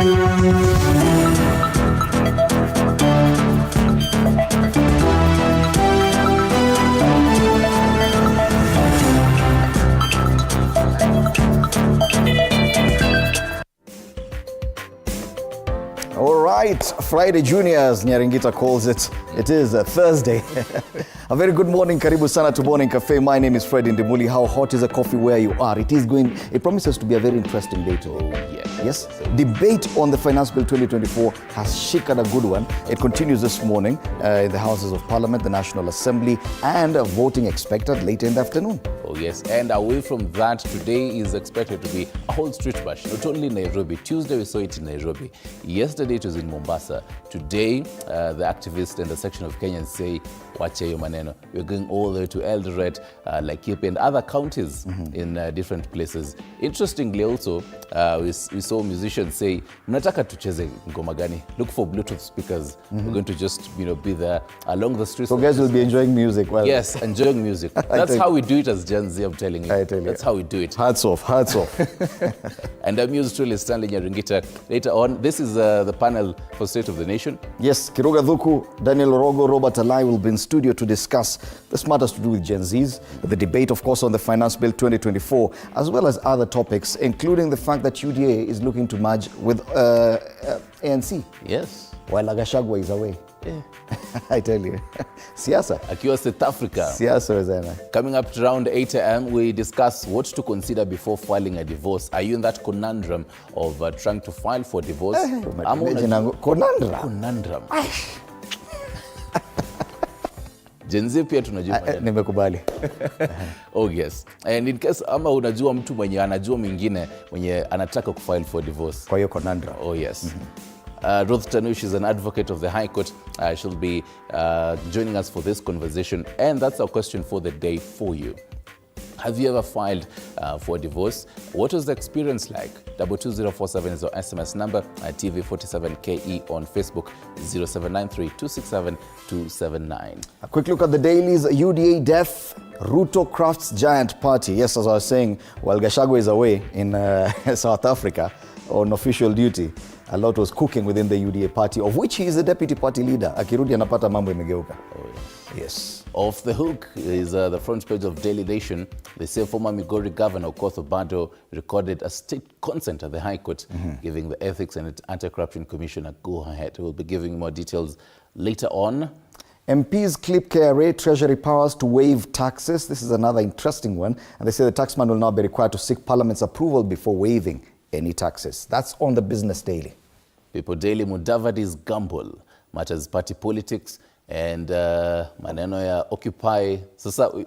Right, Friday Juniors, Nyaringita calls it. It is a Thursday. A very good morning, karibu sana to Morning Cafe. My name is Fred Indimuli. How hot is a coffee where you are? It promises to be a very interesting day today. Yes? Debate on the Finance Bill 2024 has shaken a good one. It continues this morning in the Houses of Parliament, the National Assembly, and voting expected later in the afternoon. Oh yes, and away from that, today is expected to be a whole street bash, not only in Nairobi. Tuesday we saw it in Nairobi. Yesterday it was in Mombasa. Today, the activists and the section of Kenyans say, wache yo maneno. We're going all the way to Eldoret, Laikipia, and other counties in different places. Interestingly also, we saw musicians say, mnataka tucheze ngoma gani? Look for Bluetooth speakers. We're going to just be there along the streets. So guys will be enjoying music. Well, yes, enjoying music. That's how we do it as Gen Z, I'm telling you. I tell you. That's how we do it. Hats off, hats off. And I'm yours truly, Stanley Nyaringita. Later on, this is the panel for State of the Nation. Yes, Kiruga Dhuku, Daniel Orogo, Robert Alai will be in studio to discuss the matters to do with Gen Zs, the debate, of course, on the Finance Bill 2024, as well as other topics, including the fact that UDA is looking to merge with ANC. Yes. While Gachagua is away. Yeah. I tell you. Siasa. Akiwa South Africa. Siasa wezana. Coming up around 8 a.m., we discuss what to consider before filing a divorce. Are you in that conundrum of trying to file for divorce? Conundrum. Gen Z pia tunajua. Nimekubali. Oh yes. And in case ama unajua mtu mwenye anajua mwingine mwenye anataka kufile for divorce. Kwa hiyo conundrum. Oh yes. Ruth Tanush is an advocate of the High Court. She'll be joining us for this conversation. And that's our question for the day for you. Have you ever filed for divorce? What was the experience like? 22047 is our SMS number. TV47KE on Facebook. 0793-267-279. A quick look at the dailies. UDA death. Ruto crafts giant party. Yes, as I was saying, while Gachagua is away in South Africa on official duty, a lot was cooking within the UDA party, of which he is the deputy party leader. Akirudi anapata mambo imegeuka. Oh, yes. Yes. Off the hook is the front page of Daily Nation. They say former Migori Governor Okoth Obado recorded a state consent at the High Court, giving the Ethics and Anti-Corruption Commission a go-ahead. We'll be giving more details later on. MPs clip KRA Treasury powers to waive taxes. This is another interesting one. And they say the taxman will now be required to seek Parliament's approval before waiving any taxes. That's on the Business Daily. People Daily, Mudavadi's gamble matters party politics and maneno ya Occupy. So,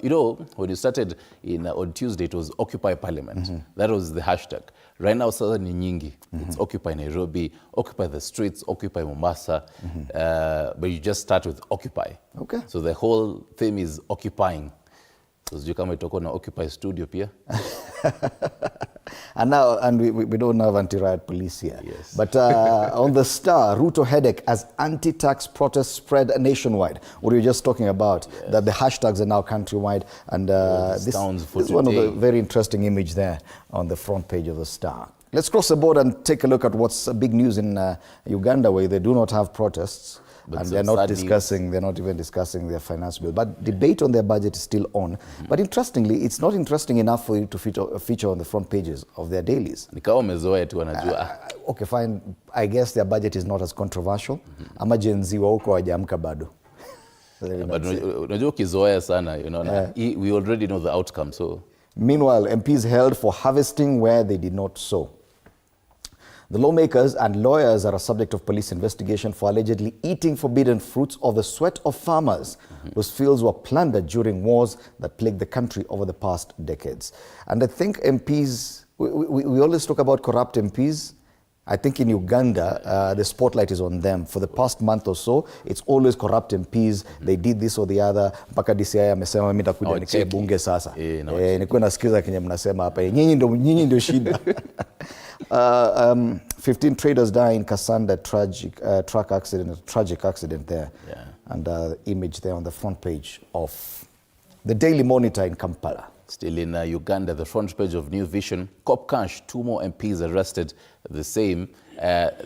when you started on Tuesday, it was Occupy Parliament. That was the hashtag. Right now, sasa ni nyingi. It's Occupy Nairobi, Occupy the streets, Occupy Mombasa. But you just start with Occupy. Okay. So the whole theme is occupying. So you come to na Occupy studio pia. And we don't have anti-riot police here. Yes. But on the Star, Ruto headache as anti-tax protests spread nationwide. What we were just talking about, that the hashtags are now countrywide. And this is one of the very interesting image there on the front page of the Star. Let's cross the border and take a look at what's big news in Uganda, where they do not have protests. But and they're not even discussing their finance bill. But debate on their budget is still on. But interestingly, it's not interesting enough for you to feature on the front pages of their dailies. Okay, fine. I guess their budget is not as controversial. Ama Gen Z wa huko hawajaamka bado. But unajua ukizoea sana, we already know the outcome. So meanwhile, MPs held for harvesting where they did not sow. The lawmakers and lawyers are a subject of police investigation for allegedly eating forbidden fruits of the sweat of farmers whose fields were plundered during wars that plagued the country over the past decades. And I think MPs, we always talk about corrupt MPs. I think in Uganda, the spotlight is on them. For the past month or so, it's always corrupt MPs. They did this or the other. Mpaka DCI amesema mimi nitakuja nikae bunge sasa. Nilikuwa nasikiza kenye mnasema hapa. Nyinyi ndio shida. 15 traders die in Kasanda tragic accident there. Yeah. And image there on the front page of the Daily Monitor in Kampala. Still in Uganda, the front page of New Vision, Cop Cash, 2 more MPs arrested, the same.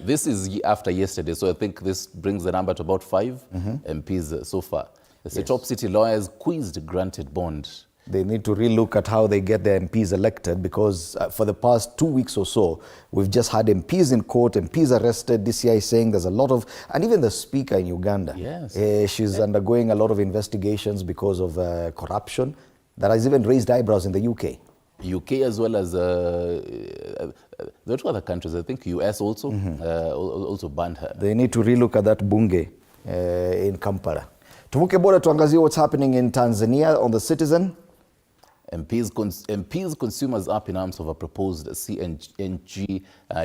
This is after yesterday, so I think this brings the number to about 5 MPs so far. The top city lawyers quizzed granted bond. They need to relook at how they get their MPs elected, because for the past 2 weeks or so, we've just had MPs in court, MPs arrested, DCI saying there's a lot of, and even the speaker in Uganda, she's undergoing a lot of investigations because of corruption that has even raised eyebrows in the UK. UK as well as there are 2 other countries, I think US also, also banned her. They need to relook at that bunge in Kampala. Tuvuke boda tuangazie what's happening in Tanzania on the Citizen. MPs consumers up in arms of a proposed CNG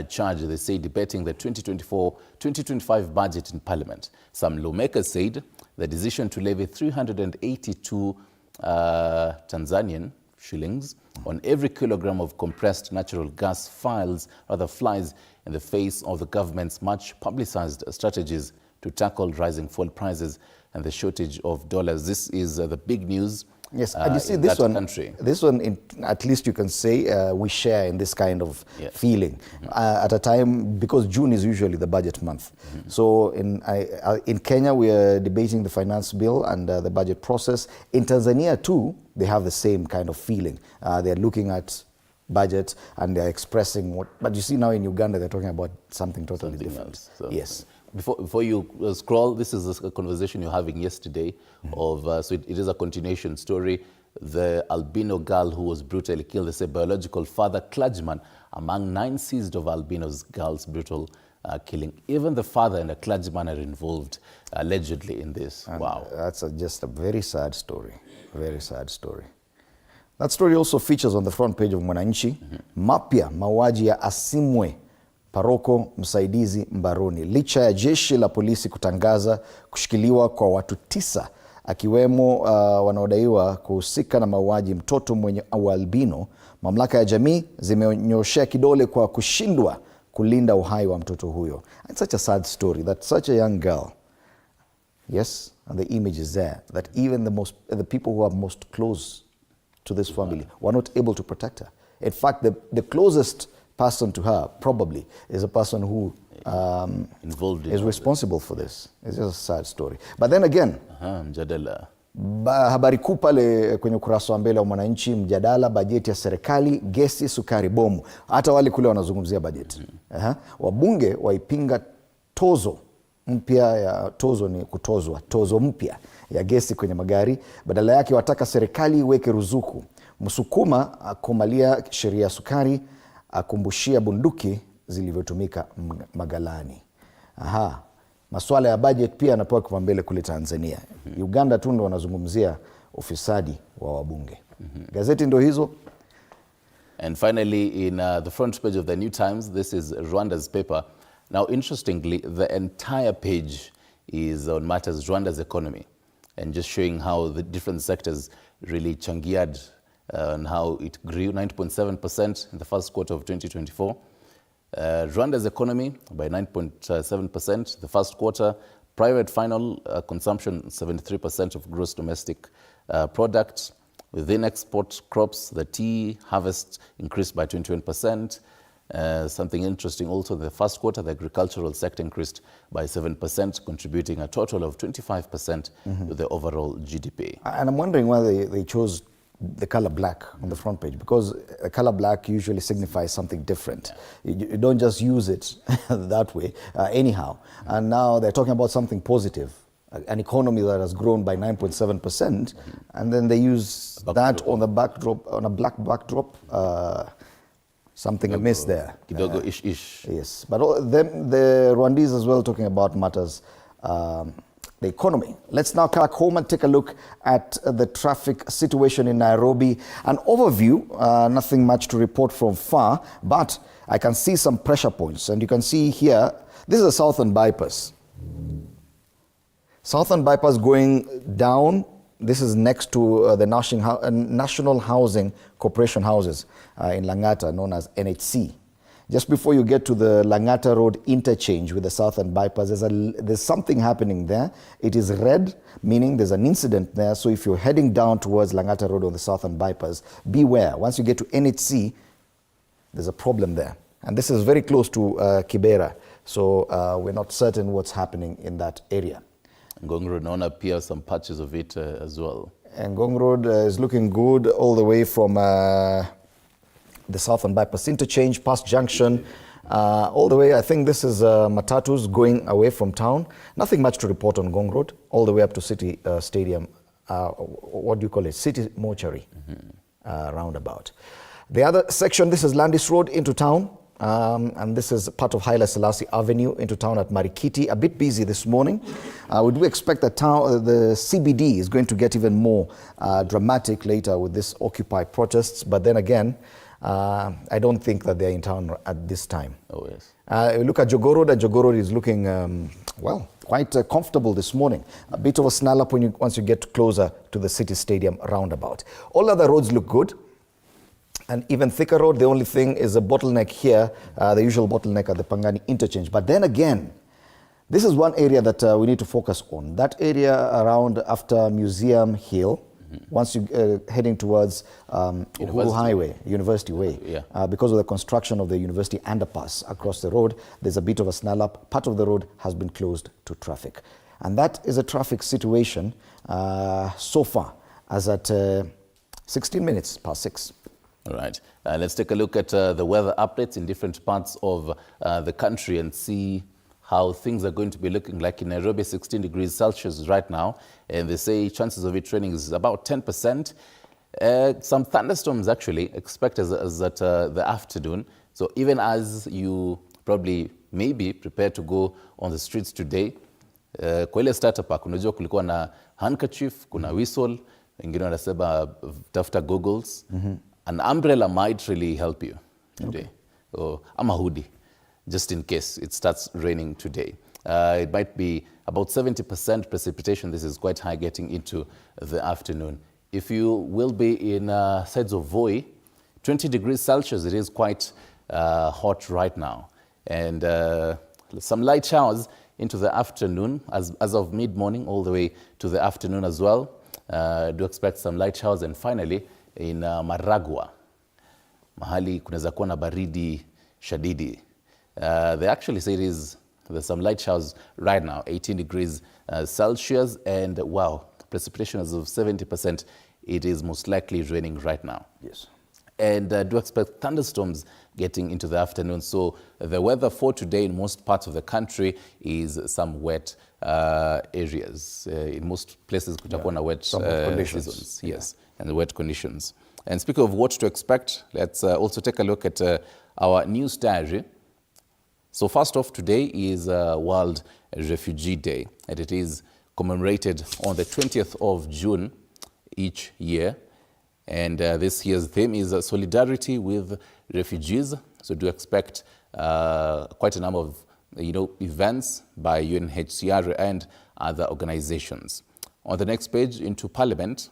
charge, they say, debating the 2024-2025 budget in Parliament. Some lawmakers said the decision to levy 382 Tanzanian shillings on every kilogram of compressed natural gas flies in the face of the government's much publicized strategies to tackle rising fuel prices and the shortage of dollars. This is the big news. Yes, and you see this one, at least you can say we share in this kind of feeling at a time, because June is usually the budget month. So in Kenya, we are debating the finance bill and the budget process. In Tanzania too, they have the same kind of feeling. They're looking at budget and they're expressing what, but you see now in Uganda, they're talking about something totally different. So yes. Before you scroll, this is a conversation you're having yesterday of, so it is a continuation story. The albino girl who was brutally killed, they say biological father, clergyman, among 9 seized of albino's girl's brutal killing. Even the father and the clergyman are involved allegedly in this. And wow. That's just a very sad story, very sad story. That story also features on the front page of Mwananchi. Mapya mauaji ya Asimwe, paroko msaidizi mbaroni. Licha ya jeshi la polisi kutangaza kushikiliwa kwa watu 9 akiwemo wanaodaiwa kuhusika na mauaji mtoto mwenye albino, mamlaka ya jamii zimenyoshea kidole kwa kushindwa kulinda uhai wa mtoto huyo. It's such a sad story that such a young girl, yes, and the image is there, that even the people who are most close to this family were not able to protect her. In fact, the closest person to her probably is a person who involved is responsible for this. It's just a sad story. But then again, mjadala. Habari kuu pale kwenye ukurasa wa mbele wa Mwananchi, mjadala bajeti ya serikali, gesi, sukari, bomu. Hata wale kule wanazungumzia bajeti. Wabunge waipinga tozo mpya ya tozo ni kutozwa, tozo mpya ya gesi kwenye magari. Badala yake wataka serikali iweke ruzuku. Msukuma akumalia sheria ya sukari, akumbushia bunduki zilivyotumika magalani. Masuala ya budget pia yanapewa kipaumbele kule Tanzania. Uganda tu ndo wanazungumzia ufisadi wa wabunge. Gazeti ndo hizo. And finally, in the front page of the New Times, this is Rwanda's paper. Now, interestingly, the entire page is on matters Rwanda's economy and just showing how the different sectors really changiad and how it grew 9.7% in the first quarter of 2024. Rwanda's economy by 9.7% the first quarter. Private final consumption 73% of gross domestic product. Within export crops, the tea harvest increased by 21%. Something interesting also, the first quarter, the agricultural sector increased by 7%, contributing a total of 25% to the overall GDP. And I'm wondering why they chose the color black on the front page, because the color black usually signifies something different. You don't just use it that way anyhow. And now they're talking about something positive, an economy that has grown by 9.7%, and then they use that on the backdrop, on a black backdrop. Something amiss there. Kidogo ish. Yes, but the Rwandese as well talking about matters, the economy. Let's now come back home and take a look at the traffic situation in Nairobi. An overview, nothing much to report from far, but I can see some pressure points. And you can see here, this is a Southern Bypass. Southern Bypass going down. This is next to the National Housing Corporation houses in Langata, known as NHC. Just before you get to the Langata Road interchange with the southern bypass, there's something happening there. It is red, meaning there's an incident there. So if you're heading down towards Langata Road on the southern bypass, beware. Once you get to NHC, there's a problem there. And this is very close to Kibera. So we're not certain what's happening in that area. Ngong Road, now appear some patches of it as well. And Ngong Road is looking good all the way from the southern bypass interchange, past junction, all the way. I think this is Matatus going away from town. Nothing much to report on Ngong Road, all the way up to City Stadium. What do you call it? City Mortuary roundabout. The other section, this is Landis Road into town. And this is part of Haile Selassie Avenue into town at Marikiti. A bit busy this morning. We do expect that the CBD is going to get even more dramatic later with this Occupy protests. But then again, I don't think that they're in town at this time. Oh, yes. We look at Jogoo Road, and Jogoo Road is looking, well, quite comfortable this morning. A bit of a snarl up once you get closer to the City Stadium roundabout. All other roads look good. And even thicker road, the only thing is a bottleneck here, the usual bottleneck at the Pangani interchange. But then again, this is one area that we need to focus on. That area around after Museum Hill, once you heading towards Uhuru Highway, University Way, because of the construction of the University underpass across the road, there's a bit of a snarl up. Part of the road has been closed to traffic. And that is a traffic situation so far as at 16 minutes past 6. All right. Let's take a look at the weather updates in different parts of the country and see how things are going to be looking like. In Nairobi, 16 degrees Celsius right now, and they say chances of it raining is about 10%. Some thunderstorms actually expect as at the afternoon. So even as you probably maybe prepare to go on the streets today, kwa ile starter pack, unajua kulikuwa na handkerchief, kuna whistle, wengine wanasema tafuta goggles. An umbrella might really help you today. Or a hoodie, just in case it starts raining today. It might be about 70% precipitation. This is quite high getting into the afternoon. If you will be in sides of Voi, 20 degrees Celsius, it is quite hot right now. And some light showers into the afternoon, as of mid-morning all the way to the afternoon as well. Do expect some light showers. And finally, in Maragua, mahali kunaweza kuwa na baridi shadidi. They actually say there's some light showers right now, 18 degrees Celsius, and wow, precipitation is of 70%. It is most likely raining right now. Yes. And do expect thunderstorms getting into the afternoon. So the weather for today in most parts of the country is some wet areas. In most places, kutakuwa na wet seasons. Yes. And the wet conditions. And speaking of what to expect, let's also take a look at our news diary. So first off, today is World Refugee Day, and it is commemorated on the 20th of June each year. And this year's theme is solidarity with refugees. So do expect quite a number of events by UNHCR and other organizations. On the next page, into Parliament,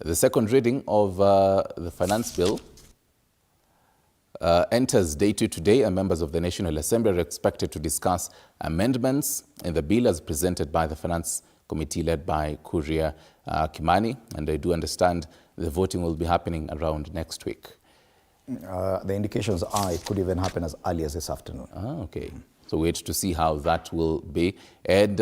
the second reading of the Finance Bill enters day 2 today, and members of the National Assembly are expected to discuss amendments in the bill as presented by the Finance Committee led by Kuria Kimani. And I do understand the voting will be happening around next week. The indications are it could even happen as early as this afternoon. Okay. So wait to see how that will be. And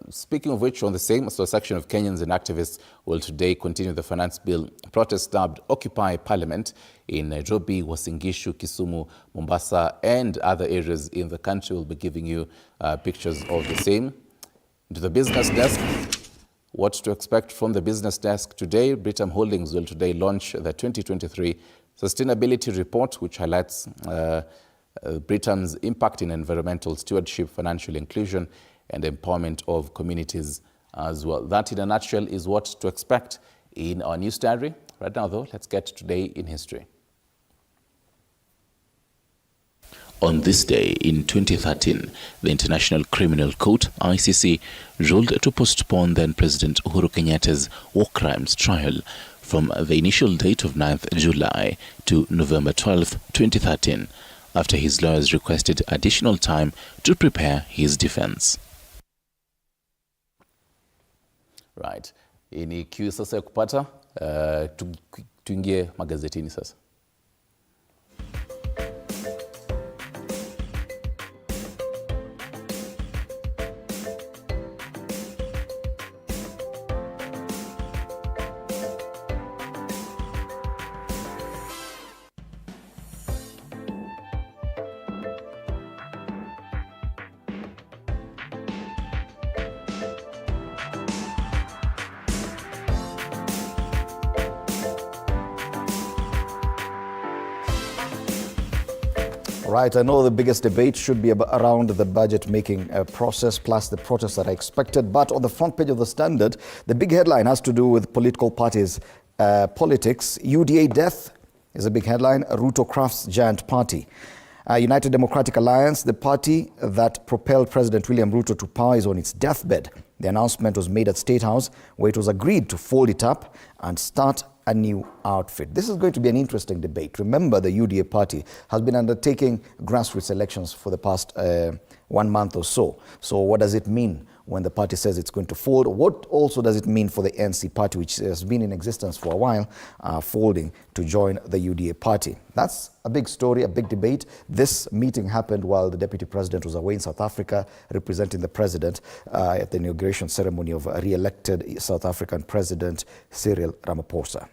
speaking of which, on the same, so a section of Kenyans and activists will today continue the finance bill protest dubbed Occupy Parliament in Nairobi, Uasin Gishu, Kisumu, Mombasa, and other areas in the country. We'll be giving you pictures of the same. To the business desk, what to expect from the business desk today. Britam Holdings will today launch the 2023 Sustainability Report, which highlights Britam's impact in environmental stewardship, financial inclusion, and empowerment of communities as well. That, in a nutshell, is what to expect in our news diary. Right now, though, let's get Today in History. On this day in 2013, the International Criminal Court, ICC, ruled to postpone then President Uhuru Kenyatta's war crimes trial from the initial date of 9th July to November 12th, 2013, after his lawyers requested additional time to prepare his defense. Right. Ini kiu sasa ya kupata tuingie magazetini sasa. Right, I know the biggest debate should be around the budget-making process, plus the protests that are expected. But on the front page of the Standard, the big headline has to do with political parties, politics. UDA death is a big headline. Ruto crafts giant party. United Democratic Alliance, the party that propelled President William Ruto to power, is on its deathbed. The announcement was made at State House, where it was agreed to fold it up and start a new outfit. This is going to be an interesting debate. Remember, the UDA party has been undertaking grassroots elections for the past 1 month or so. So what does it mean when the party says it's going to fold? What also does it mean for the NC party, which has been in existence for a while, folding to join the UDA party? That's a big story, a big debate. This meeting happened while the Deputy President was away in South Africa, representing the President at the inauguration ceremony of re-elected South African President Cyril Ramaphosa.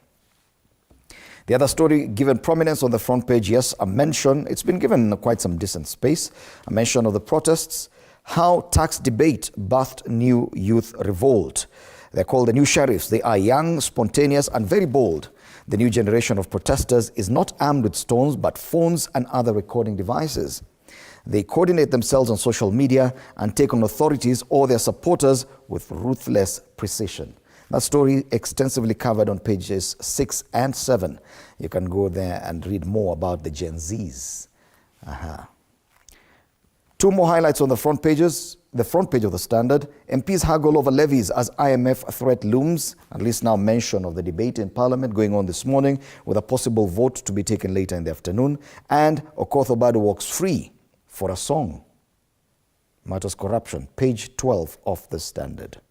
The other story given prominence on the front page, yes, a mention, it's been given quite some decent space, a mention of the protests, how tax debate birthed new youth revolt. They're called the new sheriffs. They are young, spontaneous, and very bold. The new generation of protesters is not armed with stones, but phones and other recording devices. They coordinate themselves on social media and take on authorities or their supporters with ruthless precision. That story extensively covered on pages 6 and 7. You can go there and read more about the Gen Zs. Two more highlights on the front pages. The front page of the Standard. MPs haggle over levies as IMF threat looms. At least now mention of the debate in Parliament going on this morning, with a possible vote to be taken later in the afternoon. And Okoth Obado walks free for a song. Matters corruption. Page 12 of the Standard.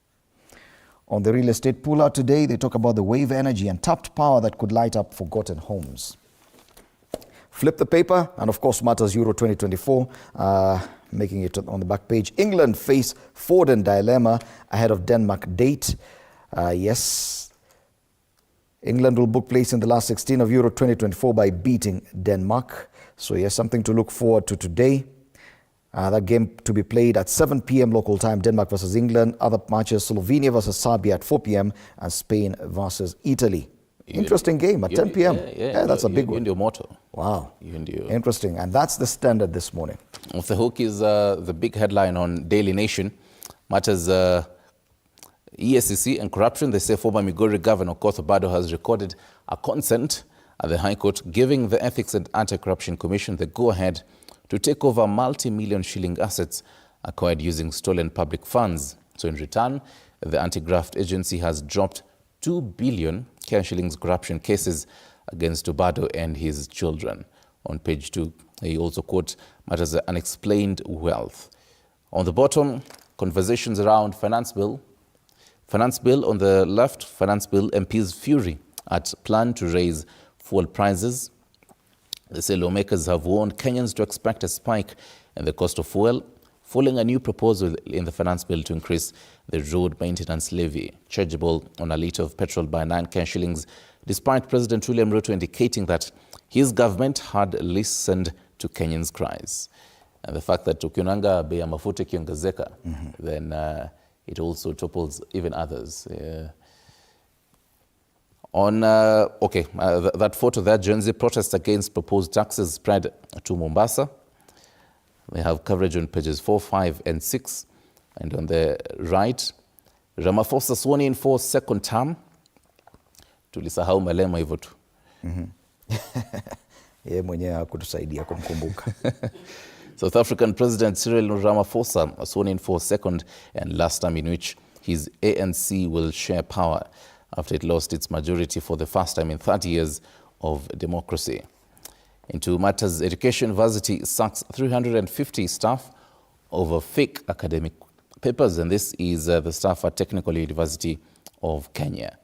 On the real estate pull-out today, they talk about the wave energy and tapped power that could light up forgotten homes. Flip the paper, and of course, Matters Euro 2024, making it on the back page. England face Foden dilemma ahead of Denmark date. Yes, England will book place in the last 16 of Euro 2024 by beating Denmark. So yes, something to look forward to today. That game to be played at 7 p.m. local time, Denmark versus England. Other matches, Slovenia versus Serbia at 4 p.m. and Spain versus Italy. Interesting game at 10 p.m. Yeah, that's a big one. Your motto. Wow. Interesting. And that's the Standard this morning. Off the hook is the big headline on Daily Nation. Matters ESCC and corruption. They say former Migori Governor Okoth Obado has recorded a consent at the High Court, giving the Ethics and Anti-Corruption Commission the go-ahead to take over multi-million shilling assets acquired using stolen public funds. So in return, the anti-graft agency has dropped 2 billion shillings corruption cases against Obado and his children. On page 2, he also quotes matters of unexplained wealth. On the bottom, conversations around finance bill. Finance bill on the left, finance bill, MPs fury at plan to raise fuel prices. They say lawmakers have warned Kenyans to expect a spike in the cost of fuel, following a new proposal in the finance bill to increase the road maintenance levy, chargeable on a litre of petrol by 9 shillings, despite President William Ruto indicating that his government had listened to Kenyans' cries. And the fact that ukionanga bei ya mafuta ikiongezeka, then it also topples even others. On, that photo there, Gen Z protests against proposed taxes spread to Mombasa. We have coverage on pages 4, 5, and 6. And on the right, Ramaphosa sworn in for second term. Tulisahau Malema hivyo tu. Yeye mwenyewe hakutusaidia kumkumbuka. South African President Cyril Ramaphosa sworn in for second and last time in which his ANC will share power after it lost its majority for the first time in 30 years of democracy. Into matters education, university sacks 350 staff over fake academic papers, and this is the staff at Technical University of Kenya.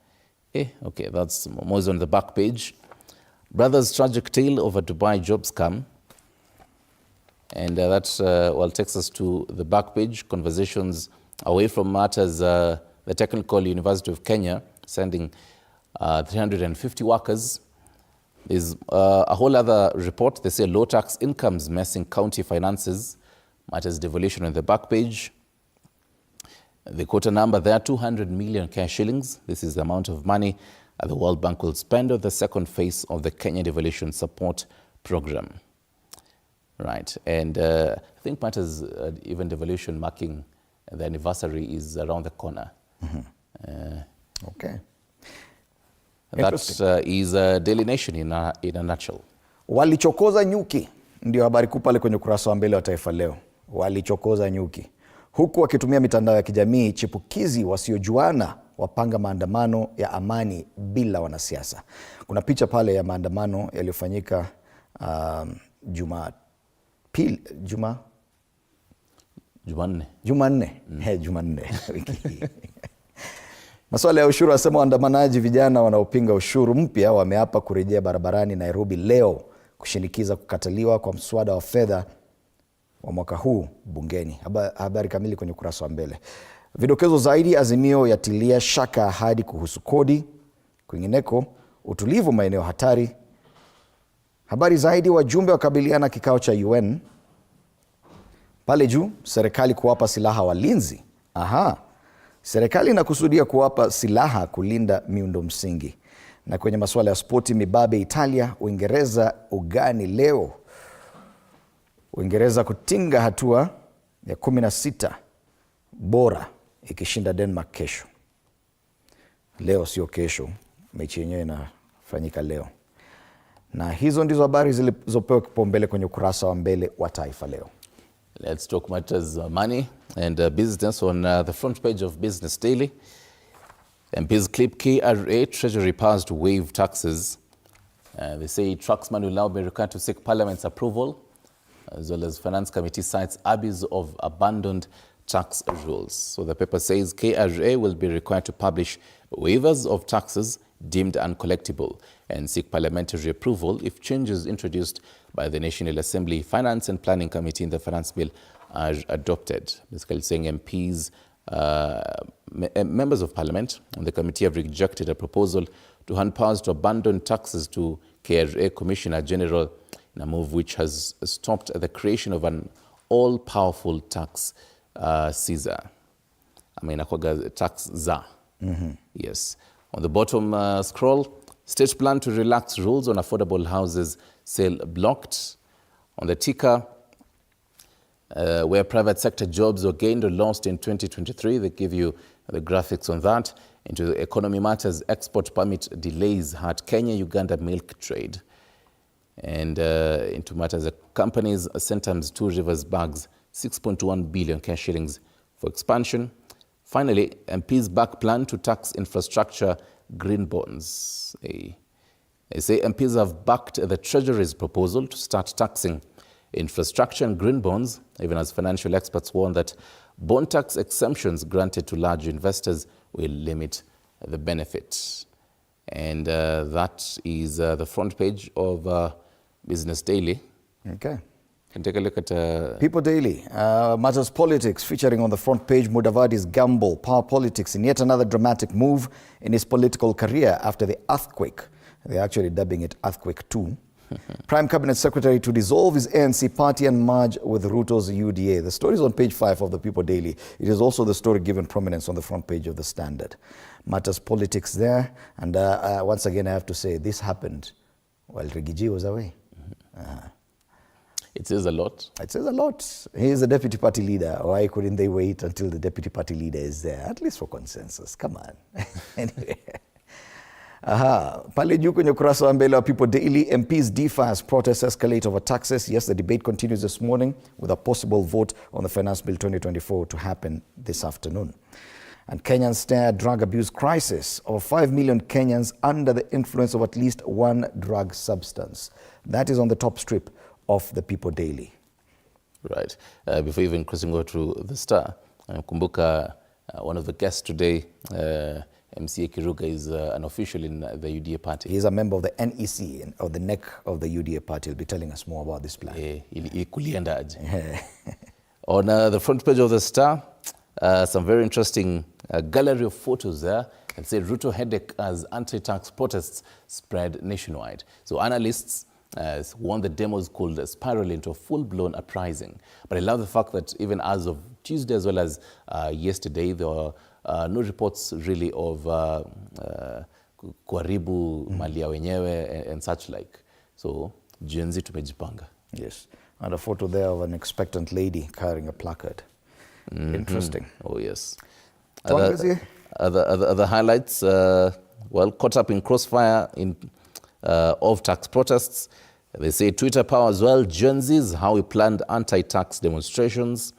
Okay, that's more on the back page. Brothers' tragic tale over Dubai job scam. And that takes us to the back page, conversations away from matters. The Technical University of Kenya sending 350 workers. There's a whole other report. They say low tax incomes messing county finances. Matters devolution on the back page. They quote a number there, 200 million cash shillings. This is the amount of money the World Bank will spend on the second phase of the Kenya Devolution Support Program. Right, and I think matters even devolution marking the anniversary is around the corner. Okay. That is Daily Nation in a nutshell. Walichokoza nyuki, ndio habari kuu pale kwenye ukurasa wa mbele wa Taifa Leo. Walichokoza nyuki, huku wakitumia mitandao ya kijamii, chipukizi wasiojuana wapanga maandamano ya amani bila wanasiasa. Kuna picha pale ya maandamano yaliyofanyika Jumanne. Masuala ya ushuru, asema waandamanaji vijana wanaopinga ushuru mpya wameapa kurejea barabarani Nairobi leo kushinikiza kukataliwa kwa mswada wa fedha wa mwaka huu bungeni. Habari kamili kwenye ukurasa wa mbele. Vidokezo zaidi, Azimio yatilia shaka ahadi kuhusu kodi. Kwingineko, utulivu maeneo hatari. Habari zaidi, wajumbe wakabiliana kikao cha UN. Pale juu, serikali kuwapa silaha walinzi. Serikali inakusudia kuwapa silaha kulinda miundo msingi. Na kwenye masuala ya spoti, mibabe Italia, Uingereza ugani leo. Uingereza kutinga hatua ya 16 bora ikishinda Denmark kesho. Leo sio kesho, mechi yenyewe inafanyika leo. Na hizo ndizo habari zilizopewa kipaumbele kwenye ukurasa wa mbele wa Taifa Leo. Let's talk matters money and business on the front page of Business Daily. MPs clip KRA Treasury powers to waive taxes. They say Trucksman will now be required to seek Parliament's approval, as well as Finance Committee cites abuse of abandoned tax rules. So the paper says KRA will be required to publish waivers of taxes deemed uncollectible and seek parliamentary approval if changes introduced by the National Assembly Finance and Planning Committee in the Finance Bill are adopted. Basically saying MPs, members of Parliament and the committee have rejected a proposal to hand powers to abandon taxes to KRA Commissioner General, in a move which has stopped the creation of an all-powerful tax Caesar. Tax czar. Yes. On the bottom scroll, state plan to relax rules on affordable houses sale blocked. On the ticker, where private sector jobs were gained or lost in 2023, they give you the graphics on that. Into the economy matters, export permit delays hurt Kenya-Uganda milk trade. And into matters, the companies sent times 2 Rivers bags, 6.1 billion cash shillings for expansion. Finally, MPs back plan to tax infrastructure green bonds. They say MPs have backed the Treasury's proposal to start taxing infrastructure and green bonds, even as financial experts warn that bond tax exemptions granted to large investors will limit the benefit. And that is the front page of Business Daily. Okay. Can take a look at People Daily. Matters Politics, featuring on the front page Mudavadi's gamble, power politics, in yet another dramatic move in his political career after the earthquake. They're actually dubbing it Earthquake 2. Prime Cabinet Secretary to dissolve his ANC party and merge with Ruto's UDA. The story is on page 5 of the People Daily. It is also the story given prominence on the front page of the Standard. Matters Politics there. And once again, I have to say, this happened while Rigiji was away. It says a lot. It says a lot. He is the deputy party leader. Why couldn't they wait until the deputy party leader is there? At least for consensus. Come on. Anyway. Pale juu kwenye ukurasa wa mbele wa People Daily, MPs differ as protests escalate over taxes. Yes, the debate continues this morning with a possible vote on the Finance Bill 2024 to happen this afternoon. And Kenyan stare drug abuse crisis. Over 5 million Kenyans under the influence of at least one drug substance. That is on the top strip of the People Daily. Right. Before even crossing over to the Star, Kumbuka, one of the guests today, MCA Kiruga, is an official in the UDA party. He is a member of the NEC, or the neck of the UDA party. He'll be telling us more about this plan. On the front page of the Star, some very interesting gallery of photos there. And say Ruto headache as anti-tax protests spread nationwide. So analysts warned the demos could spiral into a full-blown uprising. But I love the fact that even as of Tuesday as well as yesterday, there were no reports really of kuharibu mali ya wenyewe and such like. So Gen Z tumejipanga. Yes. And a photo there of an expectant lady carrying a placard. Interesting. Oh, yes. Other highlights, well, caught up in crossfire of tax protests. They say Twitter power as well, Gen Z's how we planned anti-tax demonstrations.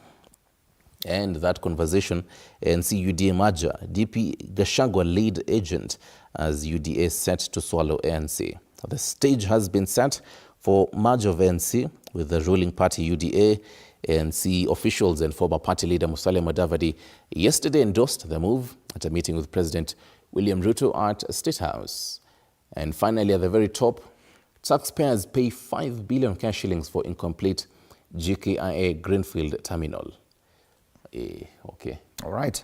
And that conversation, ANC UDA merger, DP Gachagua lead agent as UDA set to swallow ANC. The stage has been set for merger of ANC with the ruling party UDA. ANC officials and former party leader Musalia Mudavadi yesterday endorsed the move at a meeting with President William Ruto at State House. And finally, at the very top, taxpayers pay 5 billion cash shillings for incomplete GKIA Greenfield terminal. Okay. All right.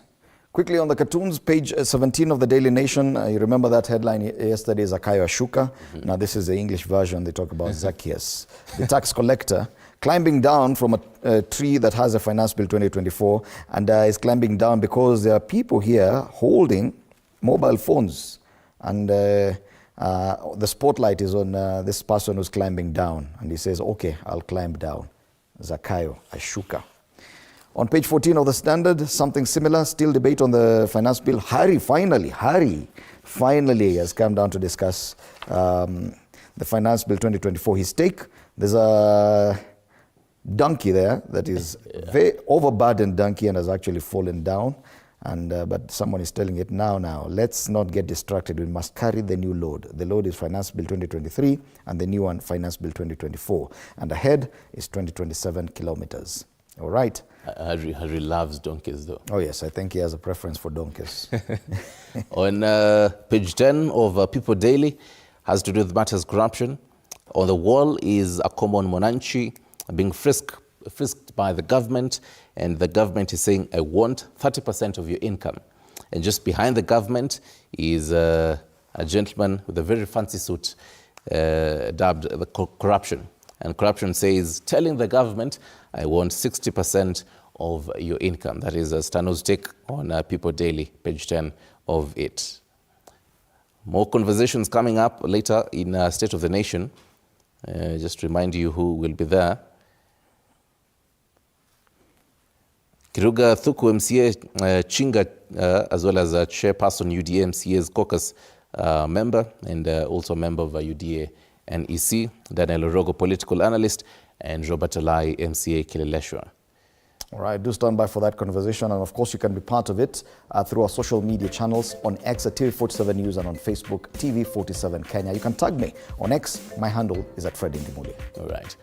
Quickly on the cartoons, page 17 of the Daily Nation. You remember that headline yesterday, Zakayo Ashuka. Now this is the English version. They talk about Zacchaeus, the tax collector, climbing down from a tree that has a finance bill 2024, and is climbing down because there are people here holding mobile phones, and the spotlight is on this person who's climbing down, and he says, okay, I'll climb down. Zakayo Ashuka. On page 14 of the Standard, something similar, still debate on the finance bill. Hari finally has come down to discuss the finance bill 2024. His take, there's a donkey there that is very overburdened donkey and has actually fallen down. And but someone is telling it now, let's not get distracted. We must carry the new load. The load is Finance Bill 2023 and the new one, Finance Bill 2024. And ahead is 2027 kilometers. All right. Harry loves donkeys, though. Oh, yes. I think he has a preference for donkeys. On page 10 of People Daily, has to do with matters corruption. On the wall is a common Monanchi being frisked by the government, and the government is saying, I want 30% of your income. And just behind the government is a gentleman with a very fancy suit dubbed the corruption. And corruption says, telling the government, I want 60% of your income. That is Stano's take on People Daily, page 10 of it. More conversations coming up later in State of the Nation. Just remind you who will be there. Kiruga Thuku MCA Chinga, as well as chairperson UDA MCA's caucus member, and also member of UDA NEC, Daniel Orogo, political analyst, and Robert Alai, MCA Kileleshwa. All right, do stand by for that conversation. And of course, you can be part of it through our social media channels on X at TV47 News and on Facebook, TV47 Kenya. You can tag me on X. My handle is at Fred Indimuli. All right.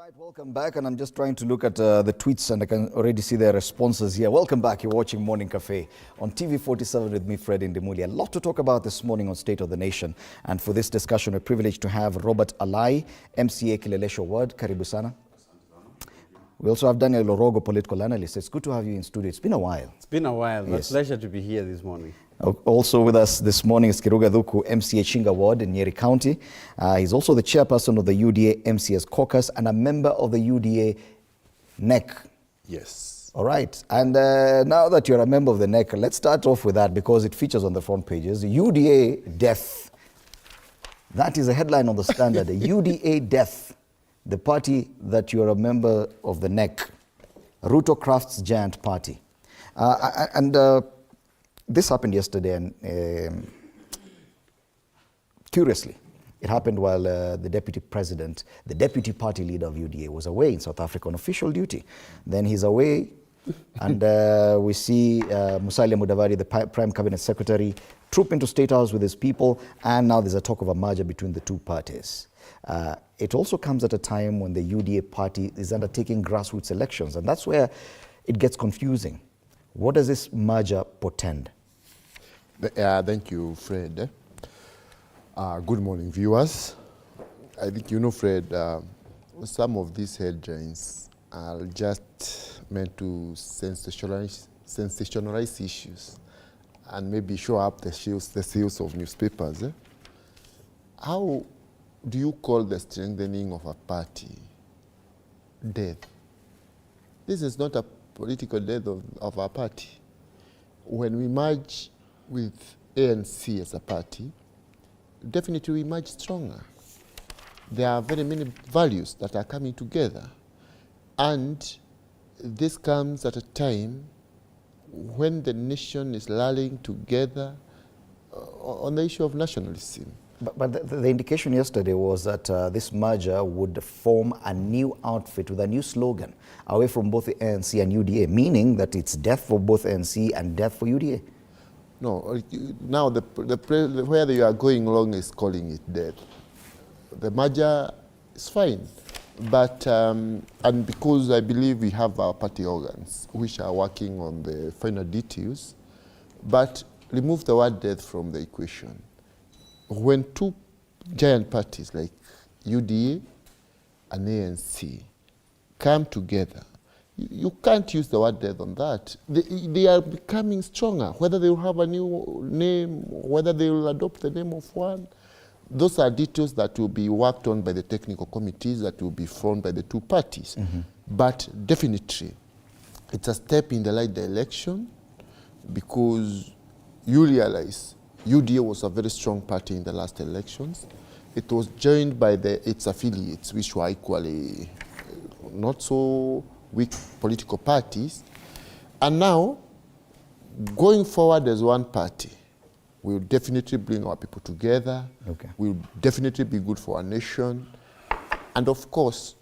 right, welcome back, and I'm just trying to look at the tweets, and I can already see their responses here. Welcome back. You're watching Morning Cafe on TV 47 with me, Fred Indimuli. A lot to talk about this morning on State of the Nation, and for this discussion, we're privileged to have Robert Alai, MCA Kileleshwa Ward. Karibu sana. We also have Daniel Orogo, political analyst. It's good to have you in studio. It's been a while. It's been a while. Yes. It's a pleasure to be here this morning. Also with us this morning is Kiruga Dhuku, MCA Chinga Ward in Nyeri County. He's also the chairperson of the UDA MCS caucus and a member of the UDA NEC. Yes. All right. And now that you're a member of the NEC, let's start off with that because it features on the front pages. UDA death. That is a headline on the Standard. UDA death. The party that you're a member of the NEC. Ruto crafts giant party. This happened yesterday, and curiously, it happened while the deputy president, the deputy party leader of UDA, was away in South Africa on official duty. Then he's away, and we see Musalia Mudavadi, the Prime Cabinet Secretary, troop into State House with his people, and now there's a talk of a merger between the two parties. It also comes at a time when the UDA party is undertaking grassroots elections, and that's where it gets confusing. What does this merger portend? Thank you, Fred. Good morning, viewers. I think you know, Fred, some of these headlines are just meant to sensationalize issues and maybe show up the sales of newspapers. How do you call the strengthening of a party death? This is not a political death of our party. When we merge with ANC as a party, definitely we merge stronger. There are very many values that are coming together. And this comes at a time when the nation is rallying together on the issue of nationalism. But the indication yesterday was that this merger would form a new outfit with a new slogan away from both the ANC and UDA, meaning that it's death for both ANC and death for UDA. No, now where you are going along is calling it death. The merger is fine, but and because I believe we have our party organs which are working on the final details, but remove the word death from the equation. When two giant parties like UDA and ANC come together, you can't use the word death on that. They are becoming stronger. Whether they will have a new name, whether they will adopt the name of one, those are details that will be worked on by the technical committees that will be formed by the two parties. Mm-hmm. But definitely, it's a step in the right direction because you realize UDA was a very strong party in the last elections. It was joined by its affiliates, which were equally not so weak political parties. And now, going forward as one party, will definitely bring our people together. Okay. Will definitely be good for our nation. And of course,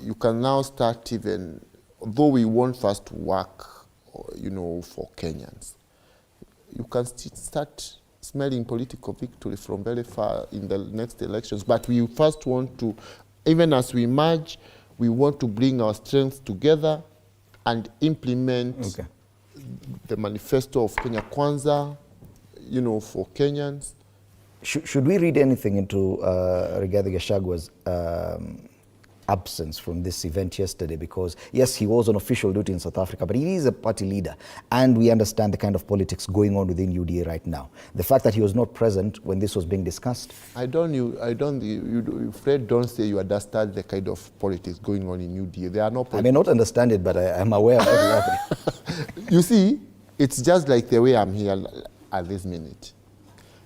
you can now start even, though we want first to work, for Kenyans, you can start smelling political victory from very far in the next elections. But we first want to, even as we merge, we want to bring our strengths together and implement the manifesto of Kenya Kwanza, for Kenyans. Should we read anything into Rigathi Gachagua's absence from this event yesterday? Because yes, he was on official duty in South Africa, but he is a party leader, and we understand the kind of politics going on within UDA right now. The fact that he was not present when this was being discussed. Fred, don't say you understand the kind of politics going on in UDA. There are no. I may not understand it, but I'm aware of it. You see, it's just like the way I'm here at this minute.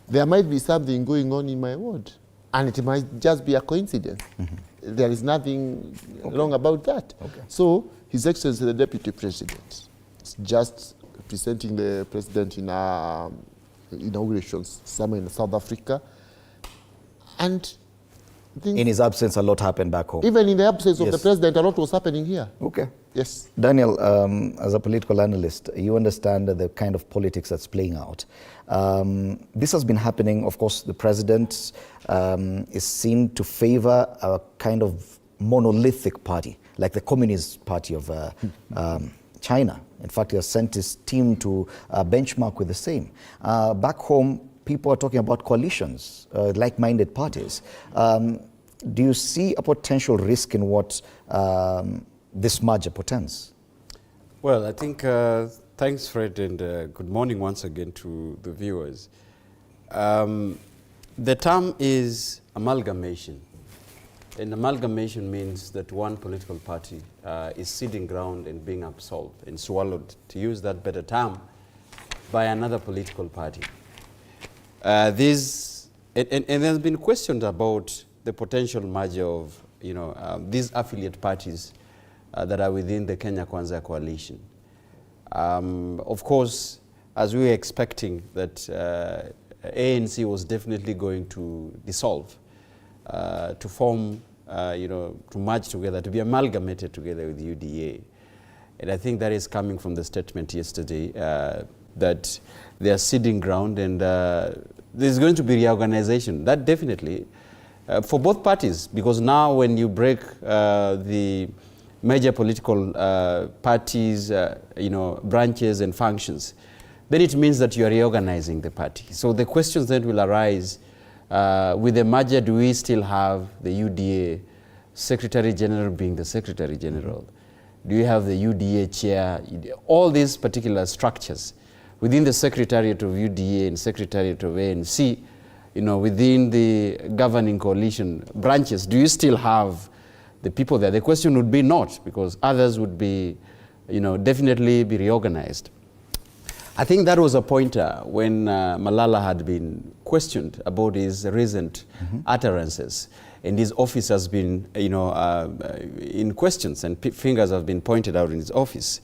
There might be something going on in my ward, and it might just be a coincidence. Mm-hmm. There is nothing wrong about that. Okay. So, His Excellency the Deputy President is just presenting the President in our inaugurations somewhere in South Africa. And in his absence, a lot happened back home. Even in the absence of the President, a lot was happening here. Okay. Yes. Daniel, as a political analyst, you understand the kind of politics that's playing out. This has been happening. Of course, the president is seen to favor a kind of monolithic party, like the Communist Party of China. In fact, he has sent his team to benchmark with the same. Back home, people are talking about coalitions, like-minded parties. Do you see a potential risk in what this merger portends? Well, I think, thanks Fred, and good morning once again to the viewers. The term is amalgamation. And amalgamation means that one political party is ceding ground and being absorbed and swallowed, to use that better term, by another political party. And there's been questions about the potential merger of these affiliate parties that are within the Kenya Kwanza coalition. Of course, as we were expecting that ANC was definitely going to dissolve, to form, to merge together, to be amalgamated together with UDA. And I think that is coming from the statement yesterday that they are ceding ground and there's going to be reorganization. That definitely, for both parties, because now when you break the major political parties, branches and functions, then it means that you are reorganizing the party. So the questions that will arise with the merger, do we still have the UDA Secretary General being the Secretary General? Do you have the UDA chair? All these particular structures within the Secretariat of UDA and Secretariat of ANC, within the governing coalition branches, do you still have the people there? The question would be not, because others would be, definitely be reorganized. I think that was a pointer when Malala had been questioned about his recent utterances, and his office has been, in questions, and fingers have been pointed out in his office.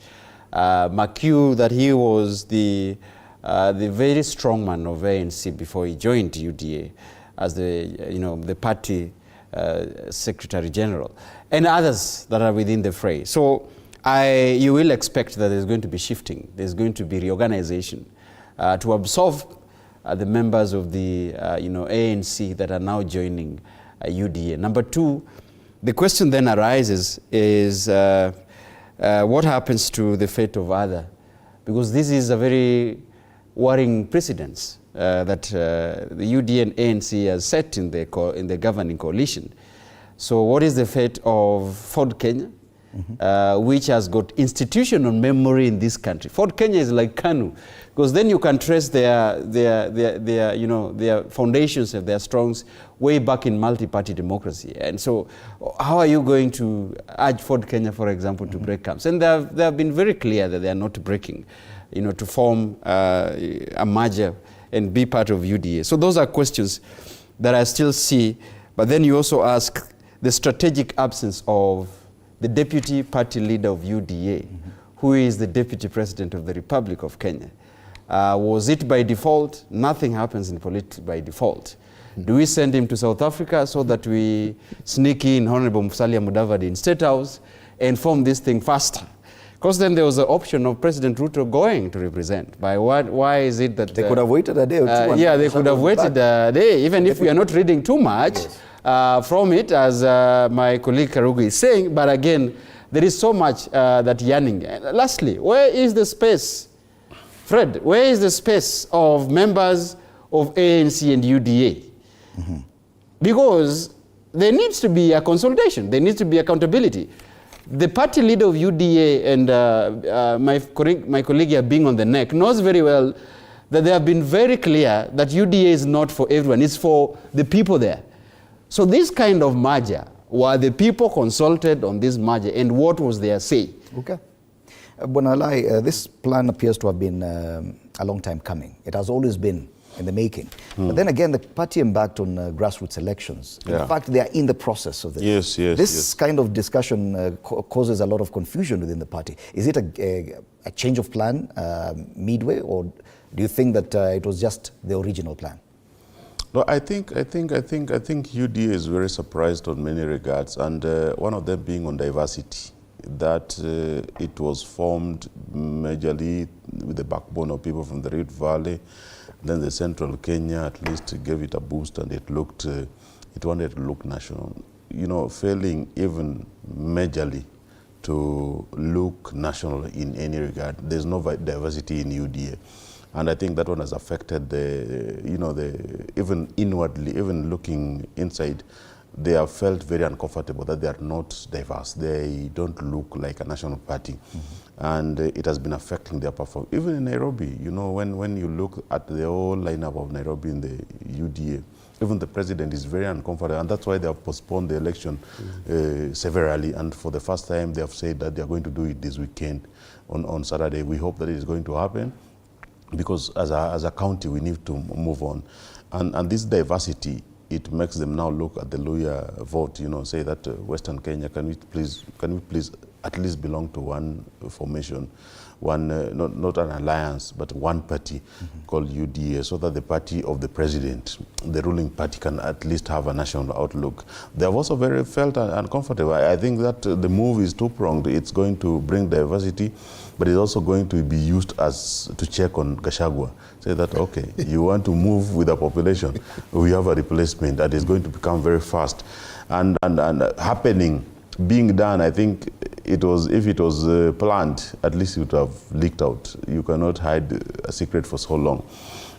McHugh, that he was the very strong man of ANC before he joined UDA as the party Secretary General, and others that are within the fray. So you will expect that there's going to be shifting, there's going to be reorganization to absorb the members of the ANC that are now joining UDA. Number two, the question then arises is what happens to the fate of other? Because this is a very worrying precedence that the UDA and ANC has set in the governing coalition. So what is the fate of Ford Kenya, which has got institutional memory in this country? Ford Kenya is like Kanu, because then you can trace their foundations and their strongs way back in multi-party democracy. And so how are you going to urge Ford Kenya, for example, to break camps? And they have been very clear that they are not breaking, to form a merger and be part of UDA. So those are questions that I still see. But then you also ask the strategic absence of the deputy party leader of UDA, who is the deputy president of the Republic of Kenya. Was it by default? Nothing happens in politics by default. Do we send him to South Africa so that we sneak in Honorable Musalia Mudavadi in State House and form this thing faster? Because then there was the option of President Ruto going to represent. Why is it that... They could have waited a day or two. Yeah, they could have waited a day, even if we are not reading too much from it, as my colleague Karugu is saying. But again, there is so much that yearning. Lastly, where is the space? Fred, where is the space of members of ANC and UDA? Because there needs to be a consolidation. There needs to be accountability. The party leader of UDA and my colleague here being on the neck knows very well that they have been very clear that UDA is not for everyone. It's for the people there. So this kind of merger, were the people consulted on this merger, and what was their say? Okay. Bonalai, this plan appears to have been a long time coming. It has always been in the making. But then again, the party embarked on grassroots elections. In fact, they are in the process of this. This kind of discussion causes a lot of confusion within the party. Is it a change of plan midway, or do you think that it was just the original plan? No, I think UDA is very surprised on many regards, and one of them being on diversity. That it was formed majorly with the backbone of people from the Rift Valley. Then the central Kenya at least gave it a boost, and it wanted to look national. failing even majorly to look national in any regard. There's no diversity in UDA. And I think that one has affected even inwardly, even looking inside, they have felt very uncomfortable that they are not diverse. They don't look like a national party. And it has been affecting their performance. Even in Nairobi, when you look at the whole lineup of Nairobi in the UDA, even the president is very uncomfortable, and that's why they have postponed the election severally. And for the first time, they have said that they are going to do it this weekend on Saturday. We hope that it is going to happen, because as a county, we need to move on. And this diversity, it makes them now look at the Luhya vote, say that Western Kenya, can we please at least belong to one formation, one, not an alliance, but one party called UDA, so that the party of the president, the ruling party, can at least have a national outlook. They have also felt uncomfortable. I think that the move is two-pronged. It's going to bring diversity, but it's also going to be used to check on Gachagua. Say that, okay, you want to move with the population, we have a replacement that is going to become very fast. And happening, being done, I think if it was planned, at least it would have leaked out. You cannot hide a secret for so long.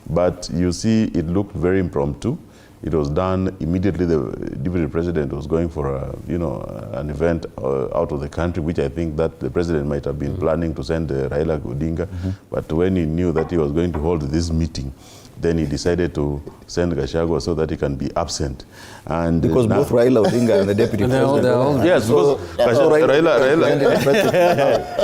But you see, it looked very impromptu. It was done immediately. The deputy president was going for an event out of the country, which I think that the president might have been planning to send Raila Odinga. But when he knew that he was going to hold this meeting, then he decided to send Gachagua so that he can be absent. And because both Raila Odinga and the deputy president. Yes, because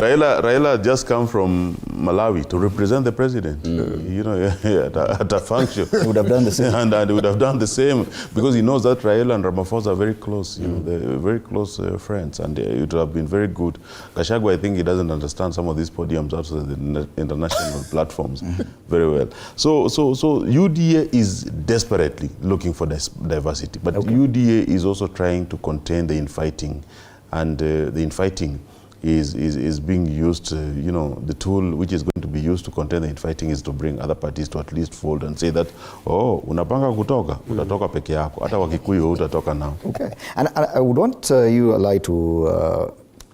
Raila just come from Malawi to represent the president. At a function. He would have done the same. And he would have done the same, because he knows that Raila and Ramaphosa are very close. They're very close friends, and it would have been very good. Gachagua, I think he doesn't understand some of these podiums outside the international platforms very well. So UDA is desperately looking for diversity, but UDA is also trying to contain the infighting, and the infighting is being used, the tool which is going to be used to contain the infighting is to bring other parties to at least fold and say that, unapanga kutoka, utatoka peke yako, hata wakikuyu utatoka nao. Okay, and I would want you, Alai, to